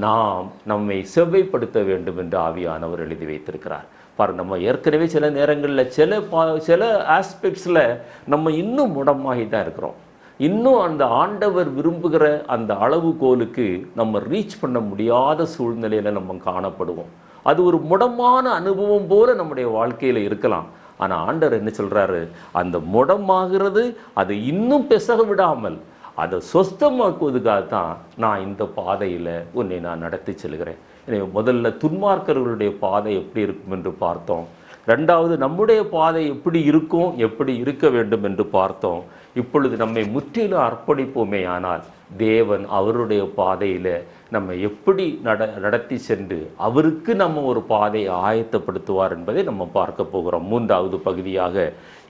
நாம் நம்மை செவ்வைப்படுத்த வேண்டும் என்று ஆவியானவர் எழுதி வைத்திருக்கிறார். பாருங்க, நம்ம ஏற்கனவே சில நேரங்களில் சில ஆஸ்பெக்ட்ஸில் நம்ம இன்னும் முடமாகி தான் இருக்கிறோம். இன்னும் அந்த ஆண்டவர் விரும்புகிற அந்த அளவுகோலுக்கு நம்ம ரீச் பண்ண முடியாத சூழ்நிலையில் நம்ம காணப்படுவோம். அது ஒரு முடமான அனுபவம் போல நம்முடைய வாழ்க்கையில் இருக்கலாம். ஆனால் ஆண்டவர் என்ன சொல்கிறாரு, அந்த முடமாகிறது அது இன்னும் பெசக விடாமல் அதை சொஸ்தமாக்குவதுக்காகத்தான் நான் இந்த பாதையில் உன்னை நான் நடத்தி செல்கிறேன். எனவே முதல்ல துன்மார்க்கர்களுடைய பாதை எப்படி இருக்கும் என்று பார்த்தோம். ரெண்டாவது நம்முடைய பாதை எப்படி இருக்கும், எப்படி இருக்க வேண்டும் என்று பார்த்தோம். இப்பொழுது நம்மை முற்றிலும் அர்ப்பணிப்போமே ஆனால் தேவன் அவருடைய பாதையில் நம்ம எப்படி நடத்தி சென்று அவருக்கு நம்ம ஒரு பாதையை ஆயத்தப்படுத்துவார் என்பதை நம்ம பார்க்க போகிறோம். 3வது பகுதியாக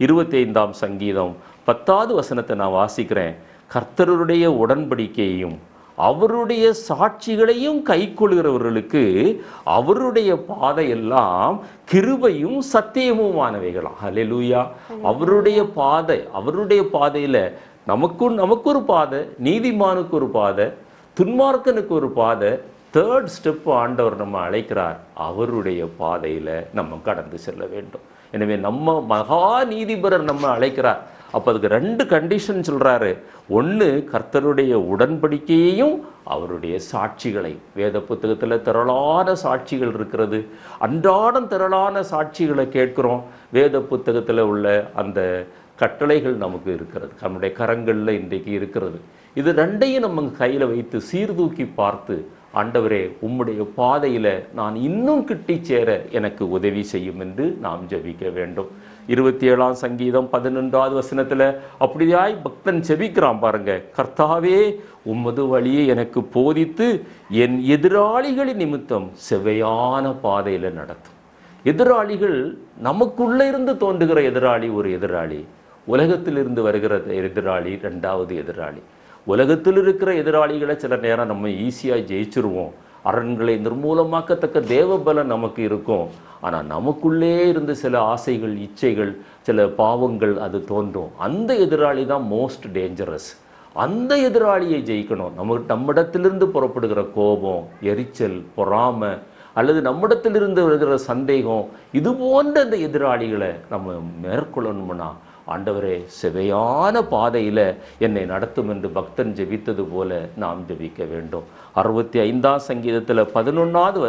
25ஆம் சங்கீதம் 10வது வசனத்தை நான் வாசிக்கிறேன். கர்த்தருடைய உடன்படிக்கையையும் அவருடைய சாட்சிகளையும் கைக்கொள்கிறவர்களுக்கு அவருடைய பாதையெல்லாம் கிருபையும் சத்தியமுமானவைகளாம். ஹல்லேலூயா. அவருடைய பாதையில நமக்கு ஒரு பாதை, நீதிமானுக்கு ஒரு பாதை, துன்மார்க்கனுக்கு ஒரு பாதை. தேர்ட் ஸ்டெப் ஆண்டவர் நம்ம அழைக்கிறார், அவருடைய பாதையில நம்ம கடந்து செல்ல வேண்டும். எனவே நம்ம மகா நீதிபரர் நம்ம அழைக்கிறார். அப்போ அதுக்கு 2 கண்டிஷன் சொல்றாரு. ஒன்று, கர்த்தருடைய உடன்படிக்கையையும் அவருடைய சாட்சிகளை. வேத புத்தகத்தில் திரளான சாட்சிகள் இருக்கிறது. அன்றாடம் திரளான சாட்சிகளை கேட்கிறோம். வேத புத்தகத்தில் உள்ள அந்த கட்டளைகள் நமக்கு இருக்கிறது, நம்முடைய கரங்களில் இன்றைக்கு இருக்கிறது. இது 2ஐயும் நம்ம கையில் வைத்து சீர்தூக்கி பார்த்து, ஆண்டவரே உம்முடைய பாதையில் நான் இன்னும் கிட்டி சேர எனக்கு உதவி செய்யும் என்று நாம் ஜெபிக்க வேண்டும். 27ஆம் சங்கீதம் 11வது வசனத்தில் அப்படியாய் பக்தன் ஜெபிக்கிறான் பாருங்க. கர்த்தாவே உம்மது வழியை எனக்கு போதித்து என் எதிராளிகளின் நிமித்தம் செவ்வையான பாதையில் நடத்தும். எதிராளிகள் நமக்குள்ளே இருந்து தோன்றுகிற எதிராளி ஒரு எதிராளி, உலகத்திலிருந்து வருகிற எதிராளி 2வது எதிராளி. உலகத்தில் இருக்கிற எதிராளிகளை சில நேரம் நம்ம ஈஸியாக ஜெயிச்சிருவோம். அரண்களை நிர்மூலமாக்கத்தக்க தேவபலம் நமக்கு இருக்கும். ஆனால் நமக்குள்ளே இருந்து சில ஆசைகள், இச்சைகள், சில பாவங்கள் அது தோன்றும். அந்த எதிராளி தான் மோஸ்ட் டேஞ்சரஸ். அந்த எதிராளியை ஜெயிக்கணும். நம்மிடத்திலிருந்து புறப்படுகிற கோபம், எரிச்சல், பொறாமை அல்லது நம்மிடத்திலிருந்து வருகிற சந்தேகம், இது போன்ற அந்த எதிராளிகளை நம்ம மேற்கொள்ளணும்னா ஆண்டவரே செவையான பாதையில் என்னை நடத்தும் என்று பக்தன் ஜெபித்தது போல நாம் ஜெபிக்க வேண்டும். 65ஆம் சங்கீதத்தில் 11வது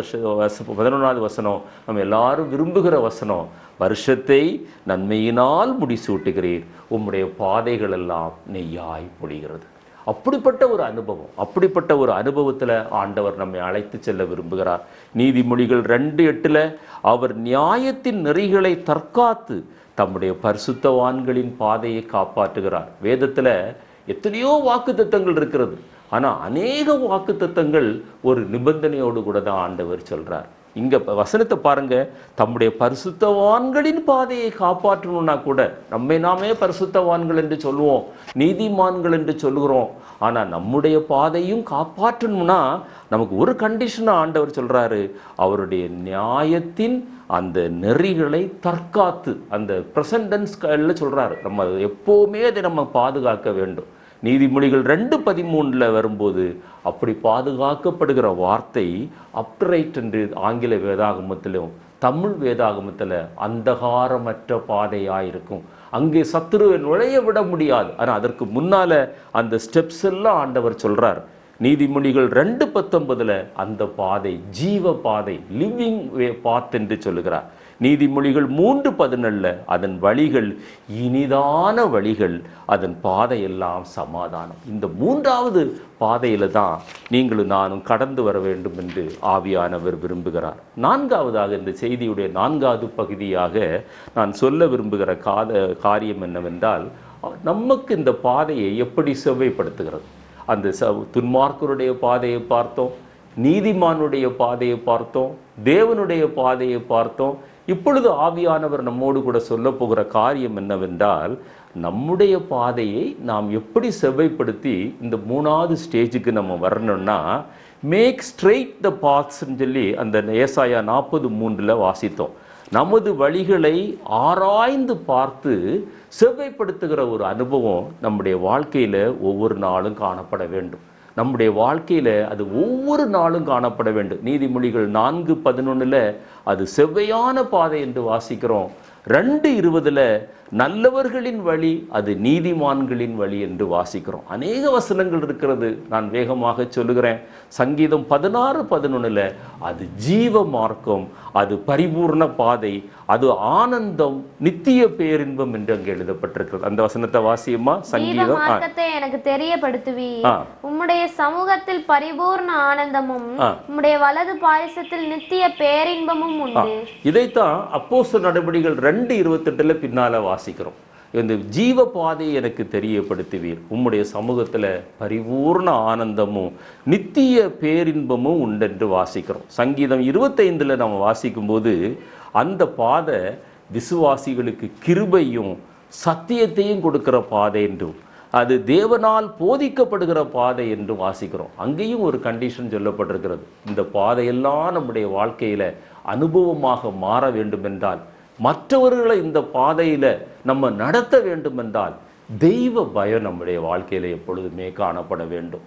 வசனம் நம்ம எல்லாரும் விரும்புகிற வசனம். வருஷத்தை நன்மையினால் முடிசூட்டுகிறீர், உம்முடைய பாதைகள் எல்லாம் நெய்யாய் பொழிகிறது. அப்படிப்பட்ட ஒரு அனுபவத்தில் ஆண்டவர் நம்மை அழைத்து செல்ல விரும்புகிறார். நீதிமொழிகள் 2:8 அவர் நியாயத்தின் நெறிகளை தற்காத்து தம்முடைய பரிசுத்தவான்களின் பாதையை காப்பாற்றுகிறார். வேதத்தில் எத்தனையோ வாக்குத்தத்தங்கள் இருக்கிறது. ஆனால் அநேக வாக்குத்தத்தங்கள் ஒரு நிபந்தனையோடு கூட தான் ஆண்டவர் சொல்றார். இங்க வசனத்தை பாருங்க, தம்முடைய பரிசுத்தவான்களின் பாதையை காப்பாற்றணும்னா கூட நம்மை நாமே பரிசுத்தவான்கள் என்று சொல்லுவோம், நீதிமான்கள் என்று சொல்லுகிறோம். ஆனா நம்முடைய பாதையும் காப்பாற்றணும்னா நமக்கு ஒரு கண்டிஷனை ஆண்டவர் சொல்றாரு, அவருடைய நியாயத்தின் அந்த நெறிகளை தற்காத்து, அந்த பிரசன்டென்ஸ்ல சொல்றாரு. நம்ம எப்பவுமே அதை நம்ம பாதுகாக்க வேண்டும். நீதிமொழிகள் 2:13 வரும்போது அப்படி பாதுகாக்கப்படுகிற வார்த்தை அப்ரைட் என்று ஆங்கில வேதாகமத்திலும் தமிழ் வேதாகமத்தில் அந்தகாரமற்ற பாதையாயிருக்கும். அங்கே சத்துருவை நுழைய விட முடியாது. ஆனால் அதற்கு முன்னால அந்த ஸ்டெப்ஸ் எல்லாம் ஆண்டவர் சொல்றார். நீதிமொழிகள் 2:19 அந்த பாதை ஜீவ பாதை, லிவிங் வே பாத் என்று சொல்லுகிறார். நீதிமொழிகள் 3:14 அதன் வழிகள் இனிதான வழிகள், அதன் பாதையெல்லாம் சமாதானம். இந்த 3வது பாதையில தான் நீங்களும் நானும் கடந்து வர வேண்டும் என்று ஆவியானவர் விரும்புகிறார். 4வதாக இந்த செய்தியுடைய 4வது பகுதியாக நான் சொல்ல விரும்புகிற காரியம் என்னவென்றால், நமக்கு இந்த பாதையை எப்படி செவ்வைப்படுத்துகிறது. அந்த துன்மார்க்கருடைய பாதையை பார்த்தோம், நீதிமானுடைய பாதையை பார்த்தோம், தேவனுடைய பாதையை பார்த்தோம். இப்பொழுது ஆவியானவர் நம்மோடு கூட சொல்ல போகிற காரியம் என்னவென்றால், நம்முடைய பாதையை நாம் எப்படி செவ்வைப்படுத்தி இந்த 3வது ஸ்டேஜுக்கு நம்ம வரணும்னா, மேக் ஸ்ட்ரெயிட் த பாத்ஸ்ன்னு சொல்லி அந்த ஏசாயா 40:3 வாசித்தோம். நமது வழிகளை ஆராய்ந்து பார்த்து செவ்வைப்படுத்துகிற ஒரு அனுபவம் நம்முடைய வாழ்க்கையில் ஒவ்வொரு நாளும் காணப்பட வேண்டும். நம்முடைய வாழ்க்கையில் அது ஒவ்வொரு நாளும் காணப்பட வேண்டும். நீதிமொழிகள் 4:11 அது செவ்வையான பாதை என்று வாசிக்கிறோம். 2:20 நல்லவர்களின் வழி அது நீதிமான்களின் வழி என்று வாசிக்கிறோம். அநேக வசனங்கள் இருக்கிறது, நான் வேகமாக சொல்லுகிறேன். சங்கீதம் 16:11 அது ஜீவ மார்க்கம், அது பரிபூர்ண பாதை, அது ஆனந்தம், நித்திய பேரின்பம் என்று அங்கே எழுதப்பட்டிருக்கிறது. அந்த வசனத்தை வாசியமா? சங்கீதம் எனக்கு தெரியப்படுத்துவி, உம்முடைய சமூகத்தில் பரிபூர்ண ஆனந்தமும் உம்முடைய வலது பாரிசத்தில் நித்திய பேரின்பமும் உண்டு. இதைத்தான் அப்போஸ்தலர் நடபடிகள் 2:28 பின்னால வாசிக்கிறோம். இந்த ஜீவ பாதையை எனக்கு தெரியப்படுத்துவீர், உம்முடைய சமூகத்தில் பரிபூர்ண ஆனந்தமும் நித்திய பேரின்பமும் உண்டென்று வாசிக்கிறோம். சங்கீதம் 25 நம்ம வாசிக்கும் போது அந்த பாதை விசுவாசிகளுக்கு கிருபையும் சத்தியத்தையும் கொடுக்கிற பாதை என்றும், அது தேவனால் போதிக்கப்படுகிற பாதை என்று வாசிக்கிறோம். அங்கேயும் ஒரு கண்டிஷன் சொல்லப்பட்டிருக்கிறது. இந்த பாதையெல்லாம் நம்முடைய வாழ்க்கையில அனுபவமாக மாற வேண்டும் என்றால், மற்றவர்களை இந்த பாதையில நம்ம நடத்த வேண்டும் என்றால், தெய்வ பயம் நம்முடைய வாழ்க்கையில எப்பொழுதுமே காணப்பட வேண்டும்.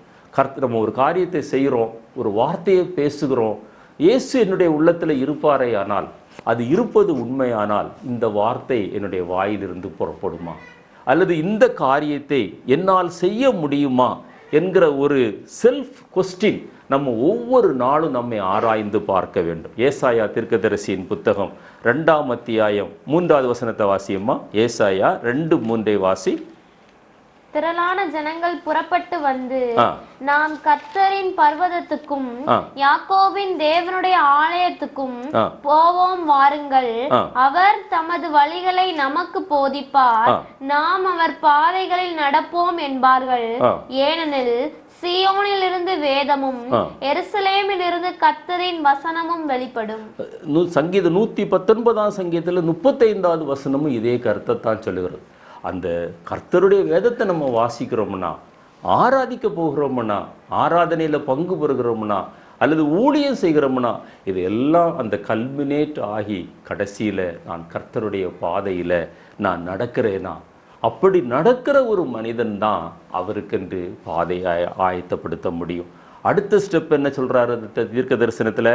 நம்ம ஒரு காரியத்தை செய்கிறோம், ஒரு வார்த்தையை பேசுகிறோம், இயேசு என்னுடைய உள்ளத்துல இருப்பாரே ஆனால், அது இருப்பது உண்மையானால் இந்த வார்த்தை என்னுடைய வாயிலிருந்து புறப்படுமா, அல்லது இந்த காரியத்தை என்னால் செய்ய முடியுமா என்கிற ஒரு செல்ஃப் கொஸ்டின் நம்ம ஒவ்வொரு நாளும் நம்மை ஆராய்ந்து பார்க்க வேண்டும். ஏசாயா தீர்க்கதரிசியின் புத்தகம் 2ஆம் அத்தியாயம் 3வது வசனத்தை வாசியம்மா. ஏசாயா 2:3 வாசி. திரளான ஜனங்கள் புறப்பட்டு வந்து நாம் கர்த்தரின் பர்வதத்துக்கும் யாக்கோபின் தேவனுடைய ஆலயத்துக்கும் போவோம் வாருங்கள், அவர் தமது வழிகளை நமக்கு போதிப்பார், நாம் அவர் பாதைகளில் நடப்போம் என்பார்கள். ஏனெனில் சீயோனில் இருந்து வேதமும் எருசலேமில் இருந்து கர்த்தரின் வசனமும் வெளிப்படும். சங்கீதம் 119ஆம் சங்கீதத்துல 35வது வசனமும் இதே கருத்தை தான் சொல்லுகிறது. அந்த கர்த்தருடைய வேதத்தை நம்ம வாசிக்கிறோம்னா, ஆராதிக்க போகிறோம்னா, ஆராதனையில் பங்கு பெறுகிறோம்னா, அல்லது ஊழியம் செய்கிறோம்னா, இது எல்லாம் அந்த கல்மினேட் ஆகி கடைசியில் நான் கர்த்தருடைய பாதையில் நான் நடக்கிறேனா, அப்படி நடக்கிற ஒரு மனிதன் தான் அவருக்கென்று பாதையை ஆயத்தப்படுத்த முடியும். அடுத்த ஸ்டெப் என்ன சொல்றாரு தீர்க்க தரிசனத்தில்?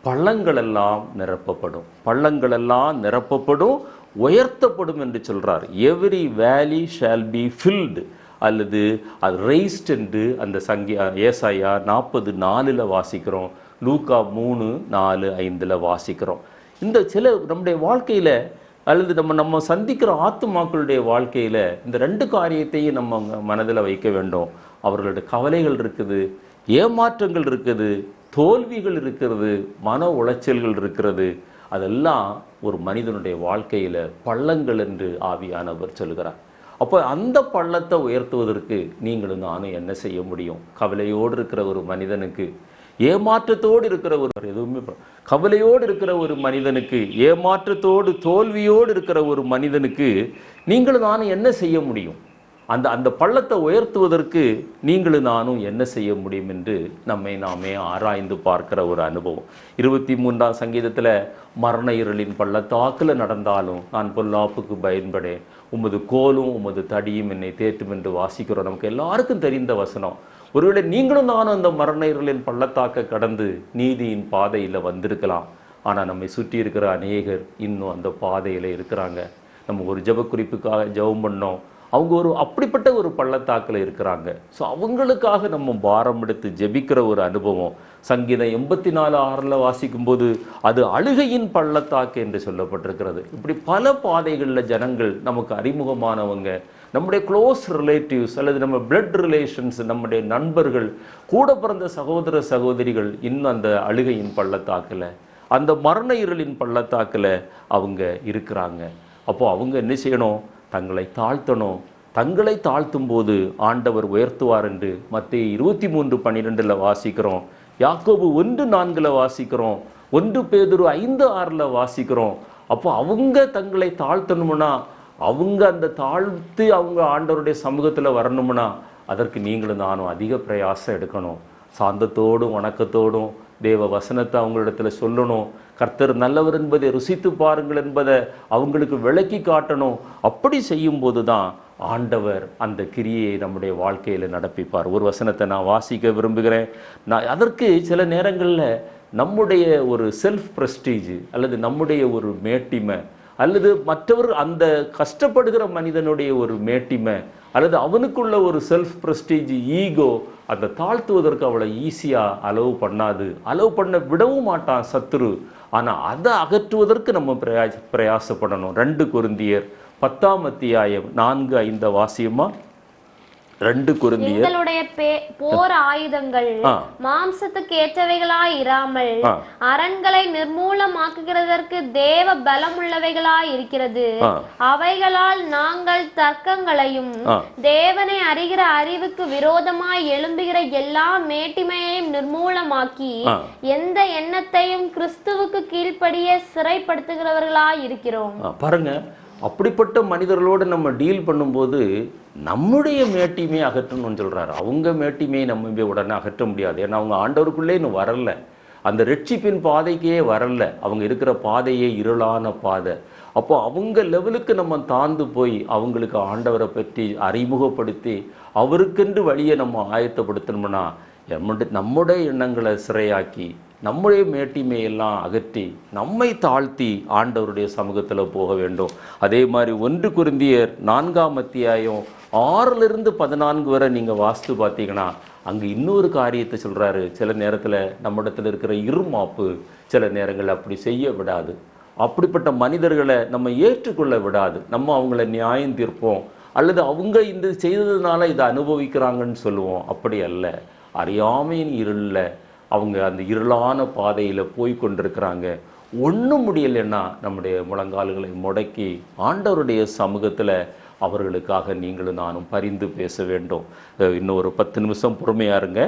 பள்ளங்களெல்லாம் நிரப்பப்படும், பள்ளங்களெல்லாம் நிரப்பப்படும், உயர்த்தப்படும் என்று சொல்றார். எவ்ரி வேலி ஷால் பி ஃபில்டு, அல்லது அது ரைஸ்ட் என்று அந்த ஏசாயா 40:4 வாசிக்கிறோம், லூக்கா 3:4-5 வாசிக்கிறோம். இந்த சில நம்முடைய வாழ்க்கையில அல்லது நம்ம சந்திக்கிற ஆத்துமாக்களுடைய வாழ்க்கையில இந்த 2 காரியத்தையும் நம்ம மனதில் வைக்க வேண்டும். அவர்களுடைய கவலைகள் இருக்குது, ஏமாற்றங்கள் இருக்குது, தோல்விகள் இருக்கிறது, மன உளைச்சல்கள் இருக்கிறது. அதெல்லாம் ஒரு மனிதனுடைய வாழ்க்கையில பள்ளங்கள் என்று ஆவியானவர் சொல்கிறார். அப்போ அந்த பள்ளத்தை உயர்த்துவதற்கு நீங்களும் நானும் என்ன செய்ய முடியும்? கவலையோடு இருக்கிற ஒரு மனிதனுக்கு, ஏமாற்றத்தோடு இருக்கிற எதுவுமே கவலையோடு இருக்கிற ஒரு மனிதனுக்கு, ஏமாற்றத்தோடு தோல்வியோடு இருக்கிற ஒரு மனிதனுக்கு நீங்களும் நானும் என்ன செய்ய முடியும்? அந்த பள்ளத்தை உயர்த்துவதற்கு நீங்களும் நானும் என்ன செய்ய முடியும் என்று நம்மை நாமே ஆராய்ந்து பார்க்கிற ஒரு அனுபவம். 23ஆம் சங்கீதத்தில் மரண இருளின் பள்ளத்தாக்கில் நடந்தாலும் நான் பொல்லாப்புக்கு பயன்படேன், உமது கோலும் உமது தடியும் என்னை தேற்றும் என்று வாசிக்கிறோம். நமக்கு எல்லாருக்கும் தெரிந்த வசனம். ஒருவேளை நீங்களும் நானும் அந்த மரண இருளின் பள்ளத்தாக்க கடந்து நீதியின் பாதையில் வந்திருக்கலாம். ஆனால் நம்மை சுற்றி இருக்கிற அநேகர் இன்னும் அந்த பாதையில் இருக்கிறாங்க. நம்ம ஒரு ஜெபக்குறிப்புக்காக ஜெபம் பண்ணோம், அவங்க அப்படிப்பட்ட ஒரு பள்ளத்தாக்கில் இருக்கிறாங்க. ஸோ அவங்களுக்காக நம்ம பாரம் எடுத்து ஜெபிக்கிற ஒரு அனுபவம். சங்கீதம் 84:6 வாசிக்கும்போது அது அழுகையின் பள்ளத்தாக்கு என்று சொல்லப்பட்டிருக்கிறது. இப்படி பல பாதைகளில் ஜனங்கள் நமக்கு அறிமுகமானவங்க, நம்முடைய க்ளோஸ் ரிலேட்டிவ்ஸ் அல்லது நம்ம பிளட் ரிலேஷன்ஸ், நம்முடைய நண்பர்கள், கூட பிறந்த சகோதர சகோதரிகள் இன்னும் அந்த அழுகையின் பள்ளத்தாக்கில், அந்த மரண இருளின் பள்ளத்தாக்கில் அவங்க இருக்கிறாங்க. அப்போது அவங்க என்ன செய்யணும்? தங்களை தாழ்த்தணும். தங்களை தாழ்த்தும் போது ஆண்டவர் உயர்த்துவார் என்று மத்தேயு 23:12 வாசிக்கிறோம், யாக்கோபு 1:4 வாசிக்கிறோம், 1 பேதுரு 5:6 வாசிக்கிறோம். அப்போ அவங்க தங்களை தாழ்த்தணும்னா, அவங்க அந்த தாழ்த்து அவங்க ஆண்டவருடைய சமூகத்தில் வரணும்னா அதற்கு நீங்களும் நானும் அதிக பிரயாசம் எடுக்கணும். சாந்தத்தோடும் வணக்கத்தோடும் தேவ வசனத்தை அவங்களிடத்துல சொல்லணும். கர்த்தர் நல்லவர் என்பதை ருசித்து பாருங்கள் என்பதை அவங்களுக்கு விளக்கி காட்டணும். அப்படி செய்யும்போது தான் ஆண்டவர் அந்த கிரியை நம்முடைய வாழ்க்கையில் நடப்பிப்பார். ஒரு வசனத்தை நான் வாசிக்க விரும்புகிறேன். அதற்கு சில நேரங்களில் நம்முடைய ஒரு செல்ஃப் ப்ரெஸ்டீஜ் அல்லது நம்முடைய ஒரு மேட்டிமை அல்லது மற்றவர் அந்த கஷ்டப்படுகிற மனிதனுடைய ஒரு மேட்டிமை அல்லது அவனுக்குள்ள ஒரு செல்ஃப் ப்ரெஸ்டீஜ், ஈகோ அந்த தாழ்த்துவதற்கு அவளை ஈஸியாக அலோவ் பண்ணாது, அலோவ் பண்ண விடவும் மாட்டான் சத்துரு. ஆனால் அதை அகற்றுவதற்கு நம்ம பிரயாசப்படணும். 2 கொரிந்தியர் 10:4-5 வாசியமா? 2 கொரிந்தியர், எங்களுடைய போர் ஆயுதங்கள் மாம்சத்துக்கு ஏற்றவைகளாய் இராமல் அரண்களை நிர்மூலமாக்குகிறதற்கு தேவ பலமுள்ளவைகளாய் இருக்கிறது. அவைகளால் நாங்கள் தர்க்கங்களையும் தேவனை அறிகிற அறிவுக்கு விரோதமாய் எழும்புகிற எல்லா மேட்டிமையையும் நிர்மூலமாக்கி எந்த எண்ணத்தையும் கிறிஸ்துவுக்கு கீழ்ப்படிய சிறைப்படுத்துகிறவர்களாய் இருக்கிறோம். பாருங்க, அப்படிப்பட்ட மனிதர்களோடு நம்ம டீல் பண்ணும்போது நம்முடைய மேட்டிமையை அகற்றணும்னு சொல்கிறாரு. அவங்க மேட்டிமையை நம்ம உடனே அகற்ற முடியாது. ஏன்னா அவங்க ஆண்டவருக்குள்ளே இன்னும் வரல, அந்த ரட்சிப்பின் பாதைக்கே வரல. அவங்க இருக்கிற பாதையே இருளான பாதை. அப்போ அவங்க லெவலுக்கு நம்ம தாழ்ந்து போய் அவங்களுக்கு ஆண்டவரை பற்றி அறிமுகப்படுத்தி அவருக்கென்று வழியை நம்ம ஆயத்தப்படுத்தணும்னா நம்முடைய எண்ணங்களை சிறையாக்கி நம்முடைய மேட்டிமையெல்லாம் அகற்றி நம்மை தாழ்த்தி ஆண்டவருடைய சமூகத்தில் போக வேண்டும். அதே மாதிரி 1 கொரிந்தியர் 4:6-14 வரை நீங்கள் வாசித்து பார்த்தீங்கன்னா அங்கே இன்னொரு காரியத்தை சொல்கிறாரு. சில நேரத்தில் நம்மிடத்தில் இருக்கிற இருமாப்பு சில நேரங்கள் அப்படி செய்ய விடாது. அப்படிப்பட்ட மனிதர்களை நம்ம ஏற்றுக்கொள்ள விடாது. நம்ம அவங்கள நியாயம் தீர்ப்போம் அல்லது அவங்க இந்த செய்ததுனால இதை அனுபவிக்கிறாங்கன்னு சொல்லுவோம். அப்படி அல்ல. அறியாமையின் இருளில் அவங்க அந்த இருளான பாதையில் போய் கொண்டிருக்கிறாங்க. ஒன்றும் முடியலைன்னா நம்முடைய முழங்கால்களை முடக்கி ஆண்டவருடைய சமூகத்தில் அவர்களுக்காக நீங்களும் நானும் பரிந்து பேச வேண்டும். இன்னும் ஒரு 10 நிமிஷம் பொறுமையாக இருங்க.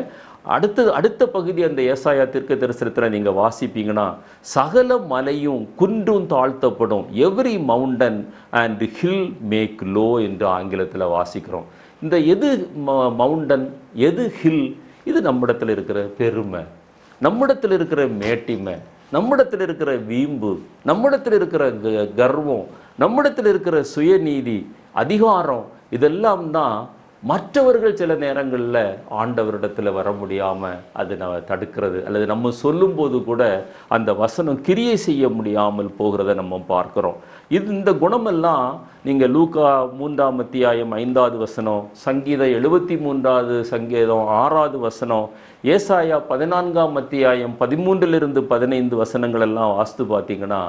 அடுத்த பகுதி அந்த ஏசாயா தீர்க்கதரிசனத்தில் நீங்கள் வாசிப்பீங்கன்னா, சகல மலையும் குன்றும் தாழ்த்தப்படும், every mountain and hill make low என்று ஆங்கிலத்தில் வாசிக்கிறோம். இந்த எது மவுண்டன் எது ஹில், இது நம்மிடத்தில் இருக்கிற பெருமை, நம்மிடத்தில் இருக்கிற மேட்டிமை, நம்மிடத்தில் இருக்கிற வீம்பு, நம்மிடத்தில் இருக்கிற கர்வம், நம்மிடத்தில் இருக்கிற சுயநீதி, அதிகாரம், இதெல்லாம் தான் மற்றவர்கள் சில நேரங்களில் ஆண்டவரிடத்தில் வர முடியாமல் அது நம்ம தடுக்கிறது, அல்லது நம்ம சொல்லும்போது கூட அந்த வசனம் கிரியை செய்ய முடியாமல் போகிறத நம்ம பார்க்குறோம். இந்த குணமெல்லாம் நீங்கள் லூக்கா 3ஆம் அத்தியாயம் 5வது வசனம், சங்கீதம் 73வது சங்கீதம் 6வது வசனம், ஏசாயா 14ஆம் அத்தியாயம் 13லிருந்து 15 வசனங்கள் எல்லாம் வாசித்து பார்த்தீங்கன்னா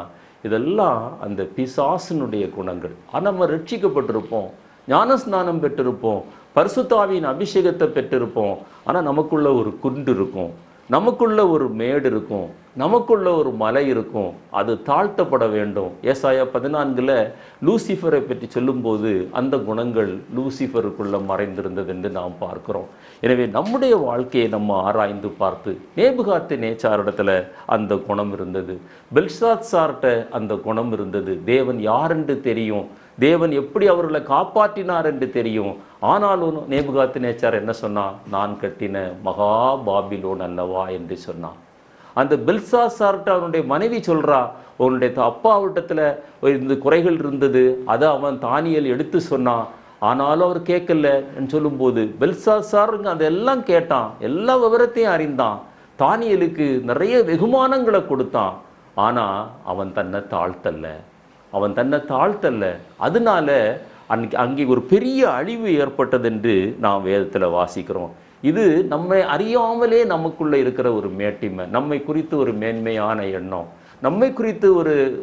இதெல்லாம் அந்த பிசாசினுடைய குணங்கள். ஆனால் நம்ம ரட்சிக்கப்பட்டிருப்போம், ஞானஸ்நானம் பெற்றிருப்போம், பரிசுத்தாவியின் அபிஷேகத்தை பெற்றிருப்போம். ஆனால் நமக்குள்ள ஒரு குண்டு இருக்கும், நமக்குள்ள ஒரு மேடு இருக்கும், நமக்குள்ள ஒரு மலை இருக்கும், அது தாழ்த்தப்பட வேண்டும். ஏசாயா 14ல் லூசிஃபரை பற்றி சொல்லும்போது அந்த குணங்கள் லூசிஃபருக்குள்ள மறைந்திருந்தது என்று நாம் பார்க்கிறோம். எனவே நம்முடைய வாழ்க்கையை நம்ம ஆராய்ந்து பார்த்து, நேபுகாத்து நேச்சாரிடத்துல அந்த குணம் இருந்தது, பெல்ஷாத்சார்ட்ட அந்த குணம் இருந்தது. தேவன் யார் என்று தெரியும், தேவன் எப்படி அவர்களை காப்பாற்றினார் என்று தெரியும். ஆனாலும் நேபுகாத்து நேச்சார் என்ன சொன்னான்? நான் கட்டின மகா பாபிலோன் அல்லவா என்று சொன்னான். அந்த பெல்ஷாத்சார்ட்ட அவனுடைய மனைவி சொல்றா, உன்னுடைய அப்பாவிட்டத்தில் இந்த குறைகள் இருந்தது, அதை அவன் தானியேல் எடுத்து சொன்னான். ஆனாலும் அவர் கேட்கல சொல்லும்போது பெல்ஷாத்சாருங்க அதெல்லாம் கேட்டான், எல்லா விவரத்தையும் அறிந்தான், தானியேலுக்கு நிறைய வெகுமானங்களை கொடுத்தான். ஆனா அவன் தன்னை தாழ்த்தல்ல. அதனால அங்கே ஒரு பெரிய அழிவு ஏற்பட்டது என்று நாம் வேதத்தில் வாசிக்கிறோம். இது நம்மை அறியாமலே நமக்குள்ள இருக்கிற ஒரு மேட்டிமை, நம்மை குறித்து ஒரு மேன்மையான எண்ணம், நம்மை குறித்து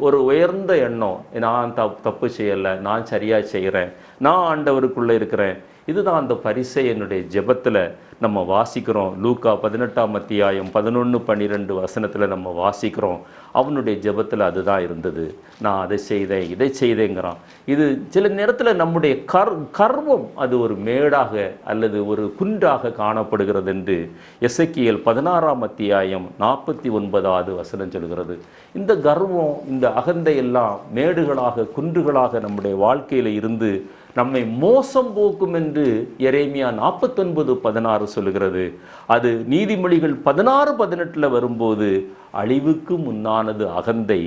ஒரு உயர்ந்த எண்ணம். நான் தப்பு செய்யலை, நான் சரியாக செய்கிறேன், நான் ஆண்டவருக்குள்ளே இருக்கிறேன். இதுதான் அந்த பரிசேயனுடைய ஜெபத்தில் நம்ம வாசிக்கிறோம். லூக்கா 18ஆம் அத்தியாயம் 11-12 வசனத்தில் நம்ம வாசிக்கிறோம். அவனுடைய ஜெபத்தில் அதுதான் இருந்தது. நான் அதை செய்தேன், இதை செய்தேங்கிறான். இது சில நேரத்தில் நம்முடைய கர்வம் அது ஒரு மேடாக அல்லது ஒரு குன்றாக காணப்படுகிறது என்று எசேக்கியேல் 16ஆம் அத்தியாயம் 49வது வசனம் சொல்கிறது. இந்த கர்வம், இந்த அகந்தை எல்லாம் மேடுகளாக குன்றுகளாக நம்முடைய வாழ்க்கையில் இருந்து நம்மை மோசம் போக்கும் என்று எரேமியா 49:16 சொல்லுகிறது. அது நீதிமொழிகள் 16:18 வரும்போது அழிவுக்கு முன்னானது அகந்தை,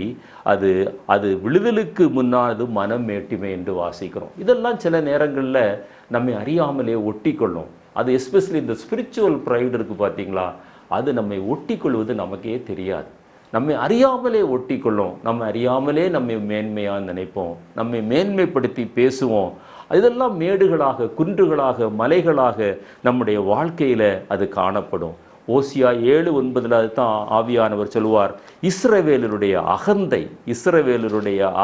அது விழுதலுக்கு முன்னானது மனம் மேட்டிமை என்று வாசிக்கிறோம். இதெல்லாம் சில நேரங்களில் நம்மை அறியாமலே ஒட்டி கொள்ளும். அது எஸ்பெஷலி இந்த ஸ்பிரிச்சுவல் ப்ரைடு இருக்கு பார்த்தீங்களா, அது நம்மை ஒட்டி கொள்வது நமக்கே தெரியாது. நம்மை அறியாமலே ஒட்டி கொள்ளும், நம்ம அறியாமலே நம்மை மேன்மையாக நினைப்போம், நம்மை மேன்மைப்படுத்தி பேசுவோம். இதெல்லாம் மேடுகளாக குன்றுகளாக மலைகளாக நம்முடைய வாழ்க்கையில் அது காணப்படும். ஓசியா 7:9 தான் ஆவியானவர் சொல்லுவார், இஸ்ரவேலருடைய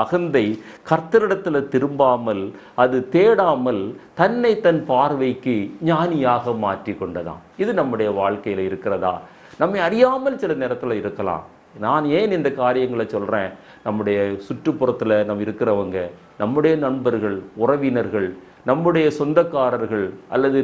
அகந்தை கர்த்தரிடத்தில் திரும்பாமல், அது தேடாமல் தன்னை தன் பார்வைக்கு ஞானியாக மாற்றி கொண்டதாம். இது நம்முடைய வாழ்க்கையில் இருக்கிறதா? நம்மை அறியாமல் சில நேரத்தில் இருக்கலாம். நான் ஏன் இந்த காரியங்களை சொல்கிறேன்? நம்முடைய சுற்றுப்புறத்தில் நம்ம இருக்கிறவங்க, நம்முடைய நண்பர்கள், உறவினர்கள், நம்முடைய சொந்தக்காரர்கள், அல்லது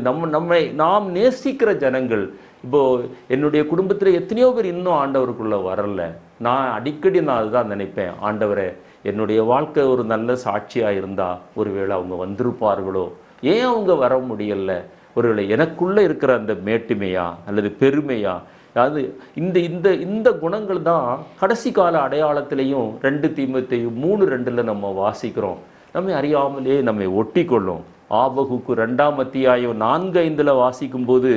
நாம் நேசிக்கிற ஜனங்கள். இப்போது என்னுடைய குடும்பத்தில் எத்தனையோ பேர் இன்னும் ஆண்டவருக்குள்ளே வரல. நான் அடிக்கடி அதுதான் நினைப்பேன், ஆண்டவரே என்னுடைய வாழ்க்கை ஒரு நல்ல சாட்சியாக இருந்தால் ஒருவேளை அவங்க வந்திருப்பார்களோ, ஏன் அவங்க வர முடியலை? ஒருவேளை எனக்குள்ளே இருக்கிற அந்த மேட்டுமையா அல்லது பெருமையா? அதாவது இந்த குணங்கள் தான் கடைசி கால அடையாளத்திலையும் 2 தீமோத்தேயு 3:2 நம்ம வாசிக்கிறோம். நம்மை அறியாமலே நம்மை ஒட்டி கொள்ளும். ஆபகுக்கு 2ஆம் அத்தியாயம் 4-5 வாசிக்கும் போது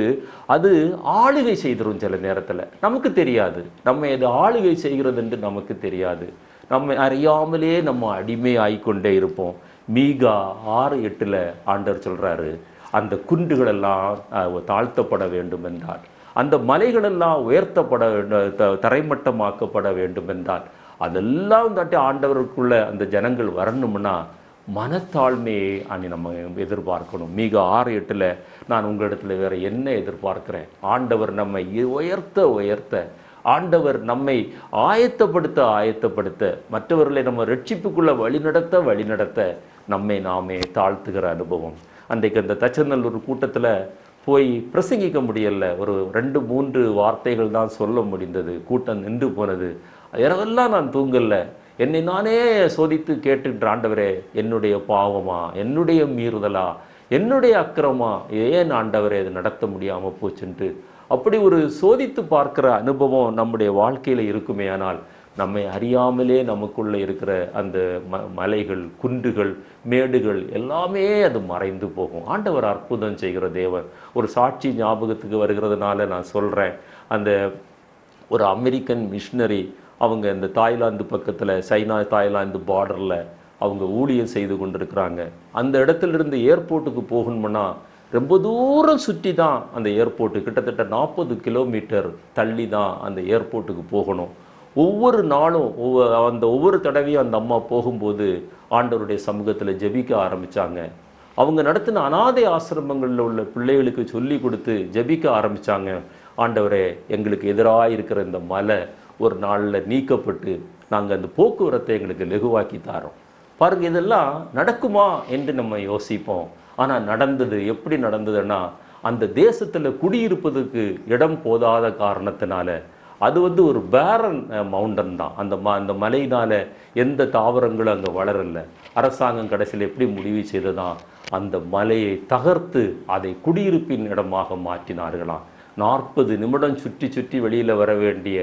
அது ஆளுகை செய்திரும். சில நேரத்தில் நமக்கு தெரியாது, நம்ம எது ஆளுகை செய்கிறது என்று நமக்கு தெரியாது. நம்மை அறியாமலே நம்ம அடிமை ஆகிக்கொண்டே இருப்போம். மீகா 6:8 ஆண்டவர் சொல்றாரு, அந்த குன்றுகளெல்லாம் தாழ்த்தப்பட வேண்டும் என்றார், அந்த மலைகளெல்லாம் உயர்த்தப்பட தரைமட்டமாக்கப்பட வேண்டும் என்றால், அதெல்லாம் தாண்டி ஆண்டவருக்குள்ள அந்த ஜனங்கள் வரணும்னா மனத்தாழ்மையை நம்ம எதிர்பார்க்கணும். மீகா 6:8 நான் உங்களிடத்தில் வேற என்ன எதிர்பார்க்கிறேன்? ஆண்டவர் நம்மை உயர்த்த ஆண்டவர் நம்மை ஆயத்தப்படுத்த மற்றவர்களை நம்ம ரட்சிப்புக்குள்ள வழிநடத்த நம்மை நாமே தாழ்த்துகிற அனுபவம். அன்றைக்கு அந்த தச்சநல்லூர் கூட்டத்தில் போய் பிரசங்கிக்க முடியல. ஒரு 2-3 வார்த்தைகள் தான் சொல்ல முடிந்தது. கூட்டம் நின்று போனது. இரவெல்லாம் நான் தூங்கல. என்னை நானே சோதித்து கேட்டுக்கிட்ட, ஆண்டவரே என்னுடைய பாவமா, என்னுடைய மீறுதலா, என்னுடைய அக்கிரமா, ஏன் ஆண்டவரே அது நடத்த முடியாமல் போச்சுன்ட்டு அப்படி ஒரு சோதித்து பார்க்கிற அனுபவம் நம்முடைய வாழ்க்கையில் இருக்குமே. ஆனால் நம்மை அறியாமலே நமக்குள்ளே இருக்கிற அந்த மலைகள், குன்றுகள், மேடுகள் எல்லாமே அது மறைந்து போகும். ஆண்டவர் அற்புதம் செய்கிற தேவன். ஒரு சாட்சி ஞாபகத்துக்கு வருகிறதுனால நான் சொல்கிறேன். அந்த ஒரு அமெரிக்கன் மிஷினரி, அவங்க இந்த தாய்லாந்து பக்கத்தில், சைனா தாய்லாந்து பார்டரில் அவங்க ஊழியம் செய்து கொண்டிருக்கிறாங்க. அந்த இடத்துலேருந்து ஏர்போர்ட்டுக்கு போகணும்னா ரொம்ப தூரம் சுற்றி தான் அந்த ஏர்போர்ட்டு, கிட்டத்தட்ட 40 கிலோமீட்டர் தள்ளி தான் அந்த ஏர்போர்ட்டுக்கு போகணும். ஒவ்வொரு நாளும் ஒவ்வொரு தடவையும் அந்த அம்மா போகும்போது ஆண்டவருடைய சமூகத்தில் ஜெபிக்க ஆரம்பித்தாங்க. அவங்க நடத்தின அனாதை ஆசிரமங்களில் உள்ள பிள்ளைகளுக்கு சொல்லி கொடுத்து ஜெபிக்க ஆரம்பித்தாங்க. ஆண்டவரே, எங்களுக்கு எதிராக இருக்கிற இந்த மலை ஒரு நாளில் நீக்கப்பட்டு நாங்கள் அந்த போக்குவரத்தை எங்களுக்கு லெகுவாக்கி தாரோம். பாருங்க, இதெல்லாம் நடக்குமா என்று நம்ம யோசிப்போம். ஆனால் நடந்தது. எப்படி நடந்ததுன்னா, அந்த தேசத்தில் குடியிருப்பதற்கு இடம் போதாத காரணத்தினால, அது ஒரு பேரன் மவுண்டன் தான். அந்த மலையினால எந்த தாவரங்களும் அங்கே வளரல. அரசாங்கம் கடைசியில் எப்படி முடிவு செய்ததான், அந்த மலையை தகர்த்து அதை குடியிருப்பின் இடமாக மாற்றினார்களாம். 40 நிமிடம் சுற்றி சுற்றி வெளியில் வர வேண்டிய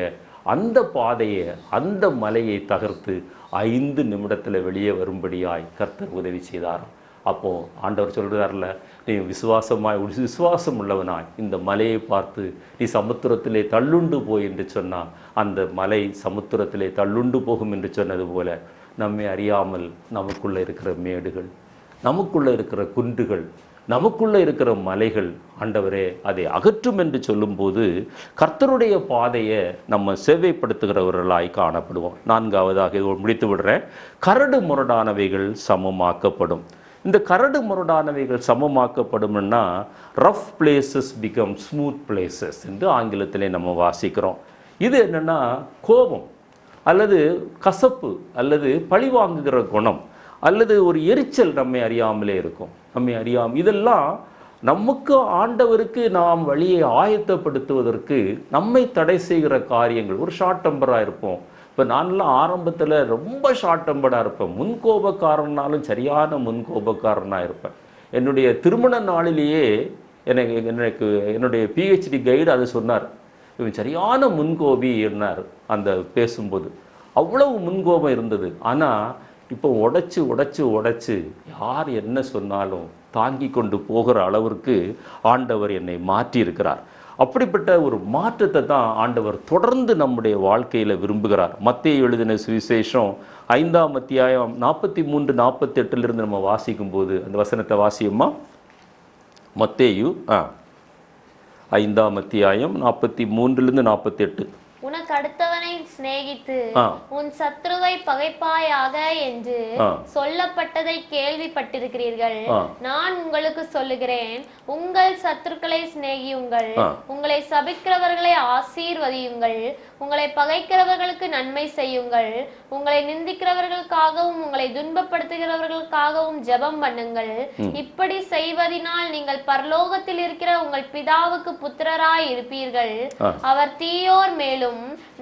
அந்த பாதையை, அந்த மலையை தகர்த்து 5 நிமிடத்தில் வெளியே வரும்படியாய் கர்த்தர் உதவி செய்தாராம். அப்போது ஆண்டவர் சொல்கிறார்ல, நீ விசுவாசம் உள்ளவனாய் இந்த மலையை பார்த்து நீ சமுத்திரத்திலே தள்ளுண்டு போய் என்று சொன்னால் அந்த மலை சமுத்திரத்திலே தள்ளுண்டு போகும் என்று சொன்னது போல, நம்மை அறியாமல் நமக்குள்ளே இருக்கிற மேடுகள், நமக்குள்ளே இருக்கிற குன்றுகள், நமக்குள்ளே இருக்கிற மலைகள் ஆண்டவரே அதை அகற்றும் என்று சொல்லும்போது கர்த்தருடைய பாதையை நம்ம சேவைப்படுத்துகிறவர்களாய் காணப்படுவோம். 4வதாக முடித்து விடுறேன். கரடு முரடானவைகள் சமமாக்கப்படும். இந்த கரடு முரடானவைகள் சமமாக்கப்படும்னா rough places become smooth places என்று ஆங்கிலத்திலே நம்ம வாசிக்கிறோம். இது என்னென்னா, கோபம் அல்லது கசப்பு அல்லது பழிவாங்குகிற குணம் அல்லது ஒரு எரிச்சல் நம்மை அறியாமலே இருக்கும். இதெல்லாம் நமக்கு ஆண்டவருக்கு நாம் வழியை ஆயத்தப்படுத்துவதற்கு நம்மை தடை செய்கிற காரியங்கள். ஒரு ஷார்ட் டெம்பராக இருப்போம். இப்போ நான்லாம் ஆரம்பத்தில் ரொம்ப ஷார்ட் டெம்பராக இருப்பேன். முன்கோபக்காரனாலும் சரியான முன்கோபக்காரனாக இருப்பேன். என்னுடைய திருமண நாளிலேயே எனக்கு என்னுடைய PhD கைடு அதை சொன்னார். இவன் சரியான முன்கோபி என்னார் அந்த பேசும்போது. அவ்வளவு முன்கோபம் இருந்தது. ஆனால் இப்போ உடைச்சு யார் என்ன சொன்னாலும் தாங்கி கொண்டு போகிற அளவிற்கு ஆண்டவர் என்னை மாற்றி இருக்கிறார். அப்படிப்பட்ட ஒரு மாற்றத்தை தான் ஆண்டவர் தொடர்ந்து நம்முடைய வாழ்க்கையில் விரும்புகிறார். மத்தேயு எழுதின சுவிசேஷம் 5ஆம் அத்தியாயம் 43-48 நம்ம வாசிக்கும்போது அந்த வசனத்தை வாசியுமா? மத்தேயு 5ஆம் அத்தியாயம் 43-48. உனக்கு அடுத்தவனை சிநேகித்து உன் சத்ருவை பகைப்பாயாக என்று சொல்லப்பட்டதை கேள்விப்பட்டிருக்கிறீர்கள். நான் உங்களுக்கு சொல்லுகிறேன், உங்கள் சத்துருக்களை சிநேகியுங்கள், உங்களை சபிக்கிறவர்களை ஆசீர்வதியுங்கள், உங்களை பகைக்கிறவர்களுக்கு நன்மை செய்யுங்கள், உங்களை நிந்திக்கிறவர்களுக்காகவும் உங்களை துன்பப்படுத்துகிறவர்களுக்காகவும் ஜெபம் பண்ணுங்கள். இப்படி செய்வதினால் நீங்கள் பரலோகத்தில் இருக்கிற உங்கள் பிதாவுக்கு புத்திரராய் இருப்பீர்கள். அவர் தீயோர் மேலும்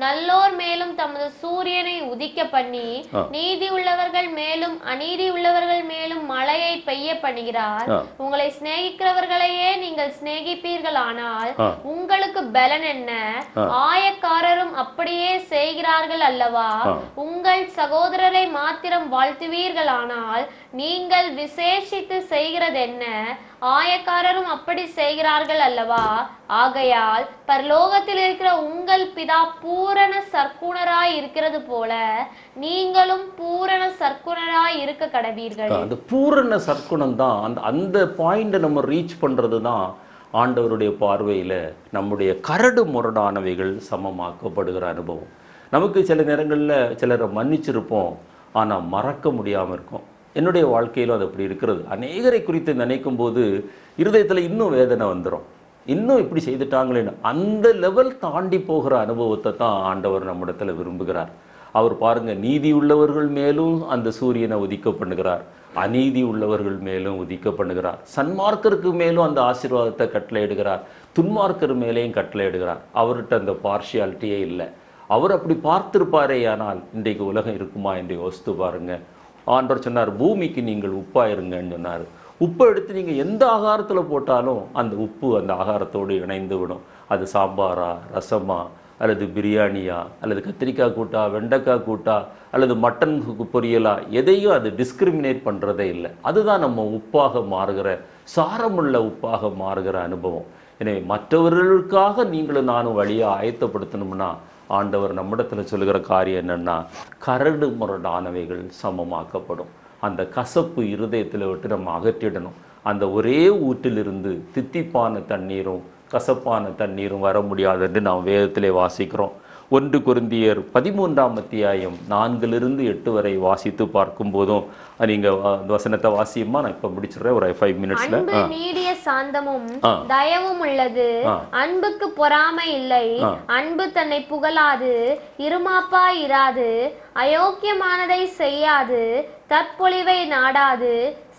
நல்லோர் மேலும் தமது சூரியனை உதிக்க பண்ணி நீதி உள்ளவர்கள் மேலும் அநீதி உள்ளவர்கள் மேலும் மழையை பெய்ய பண்ணுகிறார். உங்களை சிநேகிக்கிறவர்களையே நீங்கள் சிநேகிப்பீர்களானால் உங்களுக்கு பலன் என்ன? ஆயக்காரரும் அப்படியே செய்கிறார்கள் அல்லவா? உங்கள் சகோதரரை மாத்திரம் வாழ்த்துவீர்களானால் நீங்கள் விசேஷித்து செய்கிறது என்ன? ஆயக்காரரும் அப்படி செய்கிறார்கள் அல்லவா? ஆகையால் பரலோகத்தில் இருக்கிற உங்கள் பிதா பூரண சற்குணராய் இருக்கிறது போல நீங்களும் பூரண சற்குணராய் இருக்க கடவீர்கள். அந்த பூரண சற்குணம் தான், அந்த பாயிண்ட நம்ம ரீச் பண்றது தான் ஆண்டவருடைய பார்வையில் நம்முடைய கரடு முரடானவைகள் சமமாக்கப்படுகிற அனுபவம். நமக்கு சில நேரங்களில் சிலரை மன்னிச்சிருப்போம், ஆனால் மறக்க முடியாமல் இருக்கும். என்னுடைய வாழ்க்கையிலும் அது அப்படி இருக்கிறது. அநேகரை குறித்து நினைக்கும் போது இருதயத்தில் இன்னும் வேதனை வந்துடும். இன்னும் இப்படி செய்துட்டாங்களேன்னு அந்த லெவல் தாண்டி போகிற அனுபவத்தை தான் ஆண்டவர் நம்மிடத்தில் விரும்புகிறார். அவர் பாருங்க, நீதி உள்ளவர்கள் மேலும் அந்த சூரியனை உதிக்க பண்ணுகிறார், அநீதி உள்ளவர்கள் மேலும் உதிக்க பண்ணுகிறார், சன்மார்க்கருக்கு மேலும் அந்த ஆசீர்வாதத்தை கட்டளையிடுகிறார், துன்மார்க்கர் மேலேயும் கட்டளையிடுகிறார். அவர்கிட்ட அந்த பார்ஷியாலிட்டியே இல்லை. அவர் அப்படி பார்த்திருப்பாரே ஆனால் இன்றைக்கு உலகம் இருக்குமா என்று யோசித்து பாருங்க. ஆண்டவர் சொன்னார், பூமிக்கு நீங்கள் உப்பாயிருங்கன்னு சொன்னார். உப்பை எடுத்து நீங்கள் எந்த ஆகாரத்தில் போட்டாலும் அந்த உப்பு அந்த ஆகாரத்தோடு இணைந்து விடும். அது சாம்பாரா, ரசமா, அல்லது பிரியாணியா அல்லது கத்திரிக்காய் கூட்டா, வெண்டைக்காய் கூட்டா, அல்லது மட்டன் பொரியலா, எதையும் அது டிஸ்கிரிமினேட் பண்ணுறதே இல்லை. அதுதான் நம்ம உப்பாக மாறுகிற, சாரமுள்ள உப்பாக மாறுகிற அனுபவம். எனவே மற்றவர்களுக்காக நீங்களும் நானும் வழியை ஆயத்தப்படுத்தணும்னா ஆண்டவர் நம்மிடத்தில் சொல்லுகிற காரியம் என்னென்னா, கரடு முரடானவைகள் சமமாக்கப்படும். அந்த கசப்பு இருதயத்தில் விட்டு நம்ம அகற்றிடணும். அந்த ஒரே ஊற்றிலிருந்து தித்திப்பான தண்ணீரும் கசப்பான தண்ணீரும் வர முடியாது என்று நாம் வேதத்திலே வாசிக்கிறோம். 1 கொரிந்தியர் 13ஆம் அத்தியாயம் 4-8 வரை வாசித்து பார்க்கும் போதும் நீங்கள் வசனத்தை வாசியுமா? நான் இப்போ முடிச்சிடுறேன் ஒரு 5 மினிட்ஸ்ல. அன்பு நீடிய சாந்தமும் தயவும் உள்ளது, அன்புக்கு பொறாமை இல்லை, அன்பு தன்னை புகழாது, இருமாப்பாய் இராது, அயோக்கியமானதை செய்யாது, தற்பொழிவை நாடாது,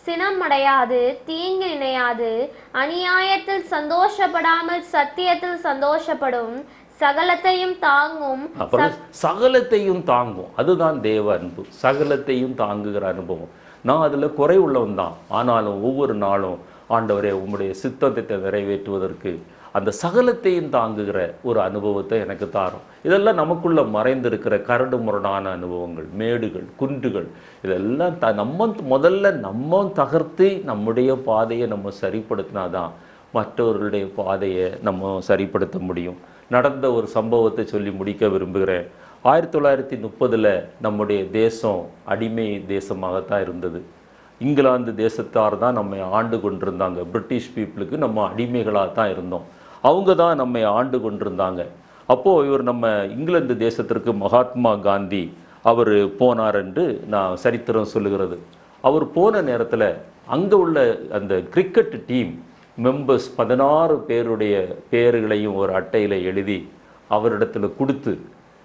சினமடையாது, தீங்கு நினையாது, அநியாயத்தில் சந்தோஷப்படாமல் சத்தியத்தில் சந்தோஷப்படும், சகலத்தையும் தாங்கும். அப்புறம் சகலத்தையும் தாங்கும். அதுதான் தேவ அன்பு, சகலத்தையும் தாங்குகிற அனுபவம். நான் அதுல குறை உள்ளவன் தான், ஆனாலும் ஒவ்வொரு நாளும் ஆண்டவரே உம்முடைய சித்தத்தை நிறைவேற்றுவதற்கு அந்த சகலத்தையும் தாங்குகிற ஒரு அனுபவத்தை எனக்கு தாரும். இதெல்லாம் நமக்குள்ள மறைந்திருக்கிற கரடு முரடான அனுபவங்கள், மேடுகள், குன்றுகள், இதெல்லாம் முதல்ல நம்ம தகர்த்து நம்முடைய பாதையை நம்ம சரிப்படுத்தினாதான் மற்றவர்களுடைய பாதையை நம்ம சரிப்படுத்த முடியும். நடந்த ஒரு சம்பவத்தை சொல்லி முடிக்க விரும்புகிறேன். 1930 நம்முடைய தேசம் அடிமை தேசமாகத்தான் இருந்தது. இங்கிலாந்து தேசத்தார் தான் நம்மை ஆண்டு கொண்டிருந்தாங்க. பிரிட்டிஷ் பீப்புளுக்கு நம்ம அடிமைகளாக தான் இருந்தோம். அவங்க தான் நம்மை ஆண்டு கொண்டிருந்தாங்க. அப்போது இவர் நம்ம இங்கிலாந்து தேசத்திற்கு மகாத்மா காந்தி அவர் போனார் என்று நான் சரித்திரம் சொல்லுகிறது. அவர் போன நேரத்தில் அங்கே உள்ள அந்த கிரிக்கெட் டீம் மெம்பர்ஸ் 16 பேருடைய பெயர்களையும் ஒரு அட்டையில் எழுதி அவரிடத்தில் கொடுத்து,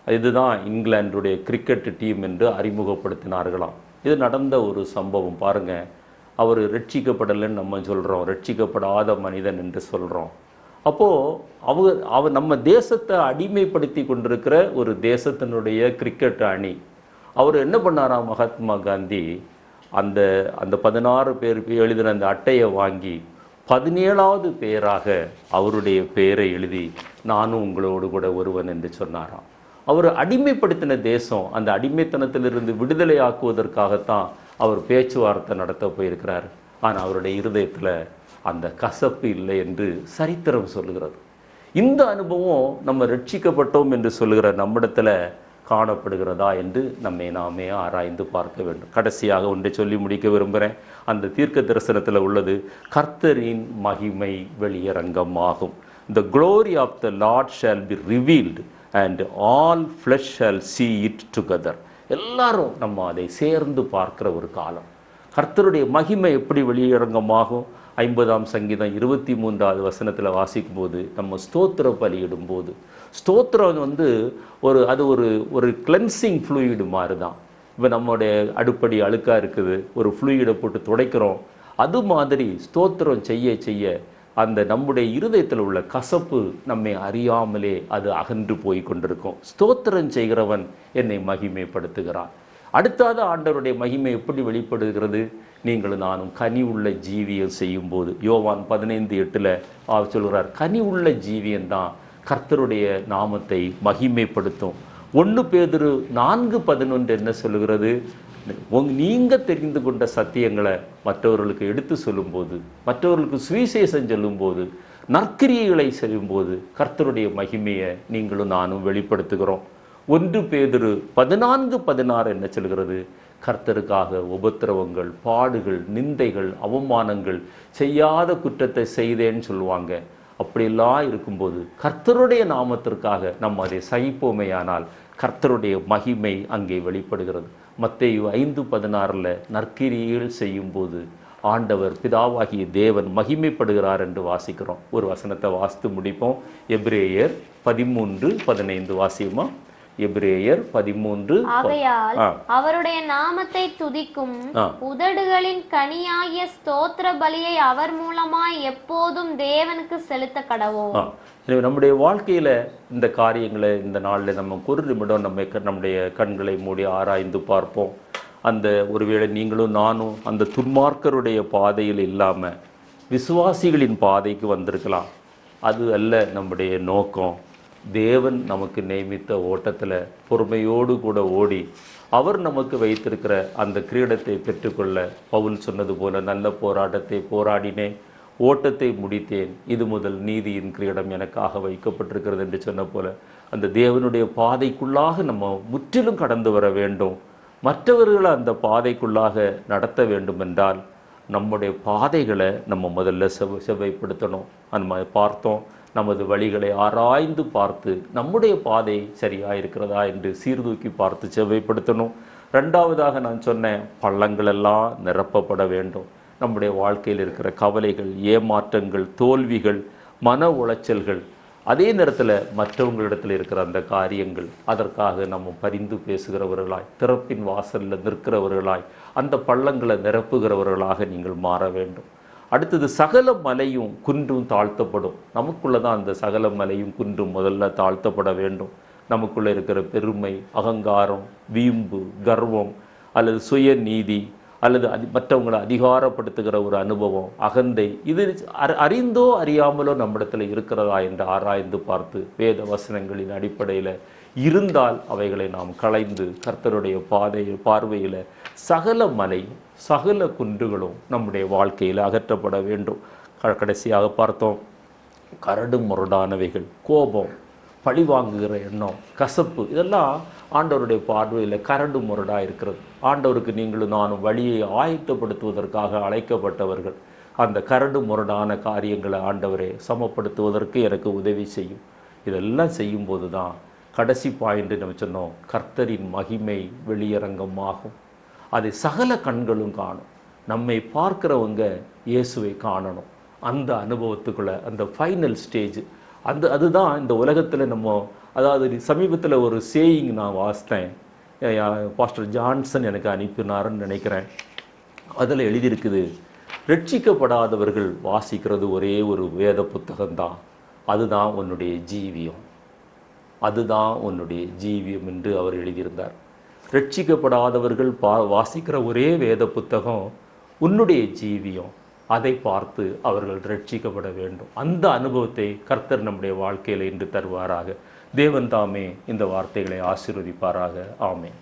இதுதான் இங்கிலாந்துடைய கிரிக்கெட் டீம் என்று அறிமுகப்படுத்தினார்களாம். இது நடந்த ஒரு சம்பவம். பாருங்கள், அவர் ரட்சிக்கப்படலைன்னு நம்ம சொல்கிறோம், ரட்சிக்கப்படாத மனிதன் என்று சொல்கிறோம். அப்போது அவர் நம்ம தேசத்தை அடிமைப்படுத்தி கொண்டிருக்கிற ஒரு தேசத்தினுடைய கிரிக்கெட் அணி, அவர் என்ன பண்ணாராம் மகாத்மா காந்தி, அந்த 16 பேர் எழுதின அந்த அட்டையை வாங்கி 17ஆவது பேராக அவருடைய பெயரை எழுதி நானும் உங்களோடு கூட ஒருவன் என்று சொன்னாராம். அவர் அடிமைப்படுத்தின தேசம் அந்த அடிமைத்தனத்திலிருந்து விடுதலை ஆக்குவதற்காகத்தான் அவர் பேச்சுவார்த்தை நடத்த போயிருக்கிறார். ஆனால் அவருடைய இருதயத்தில் அந்த கசப்பு இல்லை என்று சரித்திரம் சொல்லுகிறது. இந்த அனுபவம் நம்ம ரட்சிக்கப்பட்டோம் என்று சொல்லுகிற நம்மிடத்தில் காணப்படுகிறதா என்று நம்மை நாமே ஆராய்ந்து பார்க்க வேண்டும். கடைசியாக ஒன்றை சொல்லி முடிக்க விரும்புகிறேன். அந்த தீர்க்க தரிசனத்தில் உள்ளது, கர்த்தரின் மகிமை வெளியரங்கமாகும். The glory of the Lord shall be revealed and all flesh shall see it together. எல்லாரும் நம்ம அதை சேர்ந்து பார்க்கிற ஒரு காலம். கர்த்தருடைய மகிமை எப்படி வெளியரங்கமாகும்? 50ஆம் சங்கீதம் 23வது வசனத்தில் வாசிக்கும் போது நம்ம ஸ்தோத்திர பலியிடும் போது, ஸ்தோத்திரம் அது ஒரு கிளென்சிங் ஃப்ளூயிடு மாதிரி தான். இப்போ நம்மளுடைய அடுப்படி அழுக்காக இருக்குது, ஒரு ஃப்ளூயிடை போட்டு துடைக்கிறோம். அது மாதிரி ஸ்தோத்திரம் செய்ய செய்ய அந்த நம்முடைய இருதயத்தில் உள்ள கசப்பு நம்மை அறியாமலே அது அகன்று போய் கொண்டிருக்கும். ஸ்தோத்திரம் செய்கிறவன் என்னை மகிமைப்படுத்துகிறான். அடுத்தாத ஆண்டவருடைய மகிமை எப்படி வெளிப்படுகிறது? நீங்களும் நானும் கனி உள்ள ஜீவியம் செய்யும் போது, யோவான் 15:8 சொல்கிறார், கனி உள்ள ஜீவியம்தான் கர்த்தருடைய நாமத்தை மகிமைப்படுத்தும். 1 பேதுரு 4:11 என்ன சொல்லுகிறது? நீங்கள் தெரிந்து கொண்ட சத்தியங்களை மற்றவர்களுக்கு எடுத்து சொல்லும்போது, மற்றவர்களுக்கு சுவிசேஷம் சொல்லும்போது, நற்கிரியைகளை செய்யும்போது கர்த்தருடைய மகிமையை நீங்களும் நானும் வெளிப்படுத்துகிறோம். 1 பேதுரு 14:16 என்ன சொல்கிறது? கர்த்தருக்காக உபத்திரவங்கள், பாடுகள், நிந்தைகள், அவமானங்கள், செய்யாத குற்றத்தை செய்தேன்னு சொல்லுவாங்க. அப்படியெல்லாம் இருக்கும்போது கர்த்தருடைய நாமத்திற்காக நம்ம அதை சகிப்போமேயானால் கர்த்தருடைய மகிமை அங்கே வெளிப்படுகிறது. மத்தேயு 5:16 நற்கிரியைகள் செய்யும்போது ஆண்டவர் பிதாவாகிய தேவன் மகிமைப்படுகிறார் என்று வாசிக்கிறோம். ஒரு வசனத்தை வாசித்து முடிப்போம். எபிரேயர் 13:15 வாசியுமா? எபிரேயர் 13. ஆகையால் அவருடைய நாமத்தை துதிக்கும் உதடுகளின் கனியாகிய ஸ்தோத்திர பலியை அவர் மூலமாய் எப்போதும் தேவனுக்கு செலுத்த கடவோம். நம்முடைய வாழ்க்கையில இந்த காரியங்களை இந்த நாளில் நம்ம ஒரு நிமிடம் நம்முடைய கண்களை மூடி ஆராய்ந்து பார்ப்போம். அந்த ஒருவேளை நீங்களும் நானும் அந்த துன்மார்க்கருடைய பாதையில் இல்லாம விசுவாசிகளின் பாதைக்கு வந்திருக்கலாம். அது அல்ல நம்முடைய நோக்கம். தேவன் நமக்கு நியமித்த ஓட்டத்தில் பொறுமையோடு கூட ஓடி அவர் நமக்கு வைத்திருக்கிற அந்த கிரீடத்தை பெற்றுக்கொள்ள பவுல் சொன்னது போல நல்ல போராட்டத்தை போராடினேன், ஓட்டத்தை முடித்தேன், இது முதல் நீதியின் கிரீடம் எனக்காக வைக்கப்பட்டிருக்கிறது என்று சொன்ன போல அந்த தேவனுடைய பாதைக்குள்ளாக நம்ம முற்றிலும் கடந்து வர வேண்டும். மற்றவர்களை அந்த பாதைக்குள்ளாக நடத்த வேண்டும் என்றால் நம்முடைய பாதைகளை நம்ம முதல்ல செவ்வாய்ப்படுத்தணும். நம்ம பார்த்தோம், நமது வழிகளை ஆராய்ந்து பார்த்து நம்முடைய பாதை சரியாக இருக்கிறதா என்று சீர்தூக்கி பார்த்து செவ்வாய்ப்படுத்தணும். ரெண்டாவதாக நான் சொன்னேன், பள்ளங்களெல்லாம் நிரப்பப்பட வேண்டும். நம்முடைய வாழ்க்கையில் இருக்கிற கவலைகள், ஏமாற்றங்கள், தோல்விகள், மன உளைச்சல்கள், அதே நேரத்தில் மற்றவங்களிடத்தில் இருக்கிற அந்த காரியங்கள், அதற்காக நம்ம பரிந்து பேசுகிறவர்களாய், திறப்பின் வாசலில் நிற்கிறவர்களாய், அந்த பள்ளங்களை நிரப்புகிறவர்களாக நீங்கள் மாற வேண்டும். அடுத்தது, சகல மலையும் குன்றும் தாழ்த்தப்படும். நமக்குள்ளே தான் அந்த சகல மலையும் குன்றும் முதல்ல தாழ்த்தப்பட வேண்டும். நமக்குள்ளே இருக்கிற பெருமை, அகங்காரம், வீம்பு, கர்வம் அல்லது சுயநீதி அல்லது மற்றவங்களை அதிகாரப்படுத்துகிற ஒரு அனுபவம், அகந்தை, இது அறிந்தோ அறியாமலோ நம்மிடத்தில் இருக்கிறதா என்று ஆராய்ந்து பார்த்து வேத வசனங்களின் அடிப்படையில் இருந்தால் அவைகளை நாம் களைந்து கர்த்தருடைய பார்வையில் சகல மலை சகல குன்றுகளும் நம்முடைய வாழ்க்கையில் அகற்றப்பட வேண்டும். கடைசியாக பார்த்தோம், கரடு முரடானவைகள், கோபம், பழிவாங்குகிற எண்ணம், கசப்பு, இதெல்லாம் ஆண்டவருடைய பார்வையில் கரடு முரடாக இருக்கிறது. ஆண்டவருக்கு நீங்களும் நானும் வழியை ஆயத்தப்படுத்துவதற்காக அழைக்கப்பட்டவர்கள். அந்த கரடு முரடான காரியங்களை ஆண்டவரை சமப்படுத்துவதற்கு எனக்கு உதவி செய்யும். இதெல்லாம் செய்யும்போது தான் கடைசி பாயிண்ட் நம்ம சொன்னோம், கர்த்தரின் மகிமை வெளியரங்கமாகும். அதை சகல கண்களும் காணும். நம்மை பார்க்கிறவங்க இயேசுவை காணணும். அந்த அனுபவத்துக்குள்ள அந்த ஃபைனல் ஸ்டேஜ் அதுதான் இந்த உலகத்தில் நம்ம, அதாவது சமீபத்தில் ஒரு சேயிங் நான் வாசித்தேன், பாஸ்டர் ஜான்சன் எனக்கு அனுப்பினாருன்னு நினைக்கிறேன். அதில் எழுதியிருக்குது, ரட்சிக்கப்படாதவர்கள் வாசிக்கிறது ஒரே ஒரு வேத புத்தகம்தான், அதுதான் உன்னுடைய ஜீவியம், அதுதான் உன்னுடைய ஜீவியம் என்று அவர் எழுதியிருந்தார். ரட்சிக்கப்படாதவர்கள் வாசிக்கிற ஒரே வேத புத்தகம் உன்னுடைய ஜீவியம், அதை பார்த்து அவர்கள் ரட்சிக்கப்பட வேண்டும். அந்த அனுபவத்தை கர்த்தர் நம்முடைய வாழ்க்கையில் இன்று தருவாராக. தேவன் தாமே இந்த வார்த்தைகளை ஆசீர்வதிப்பாராக. ஆமென்.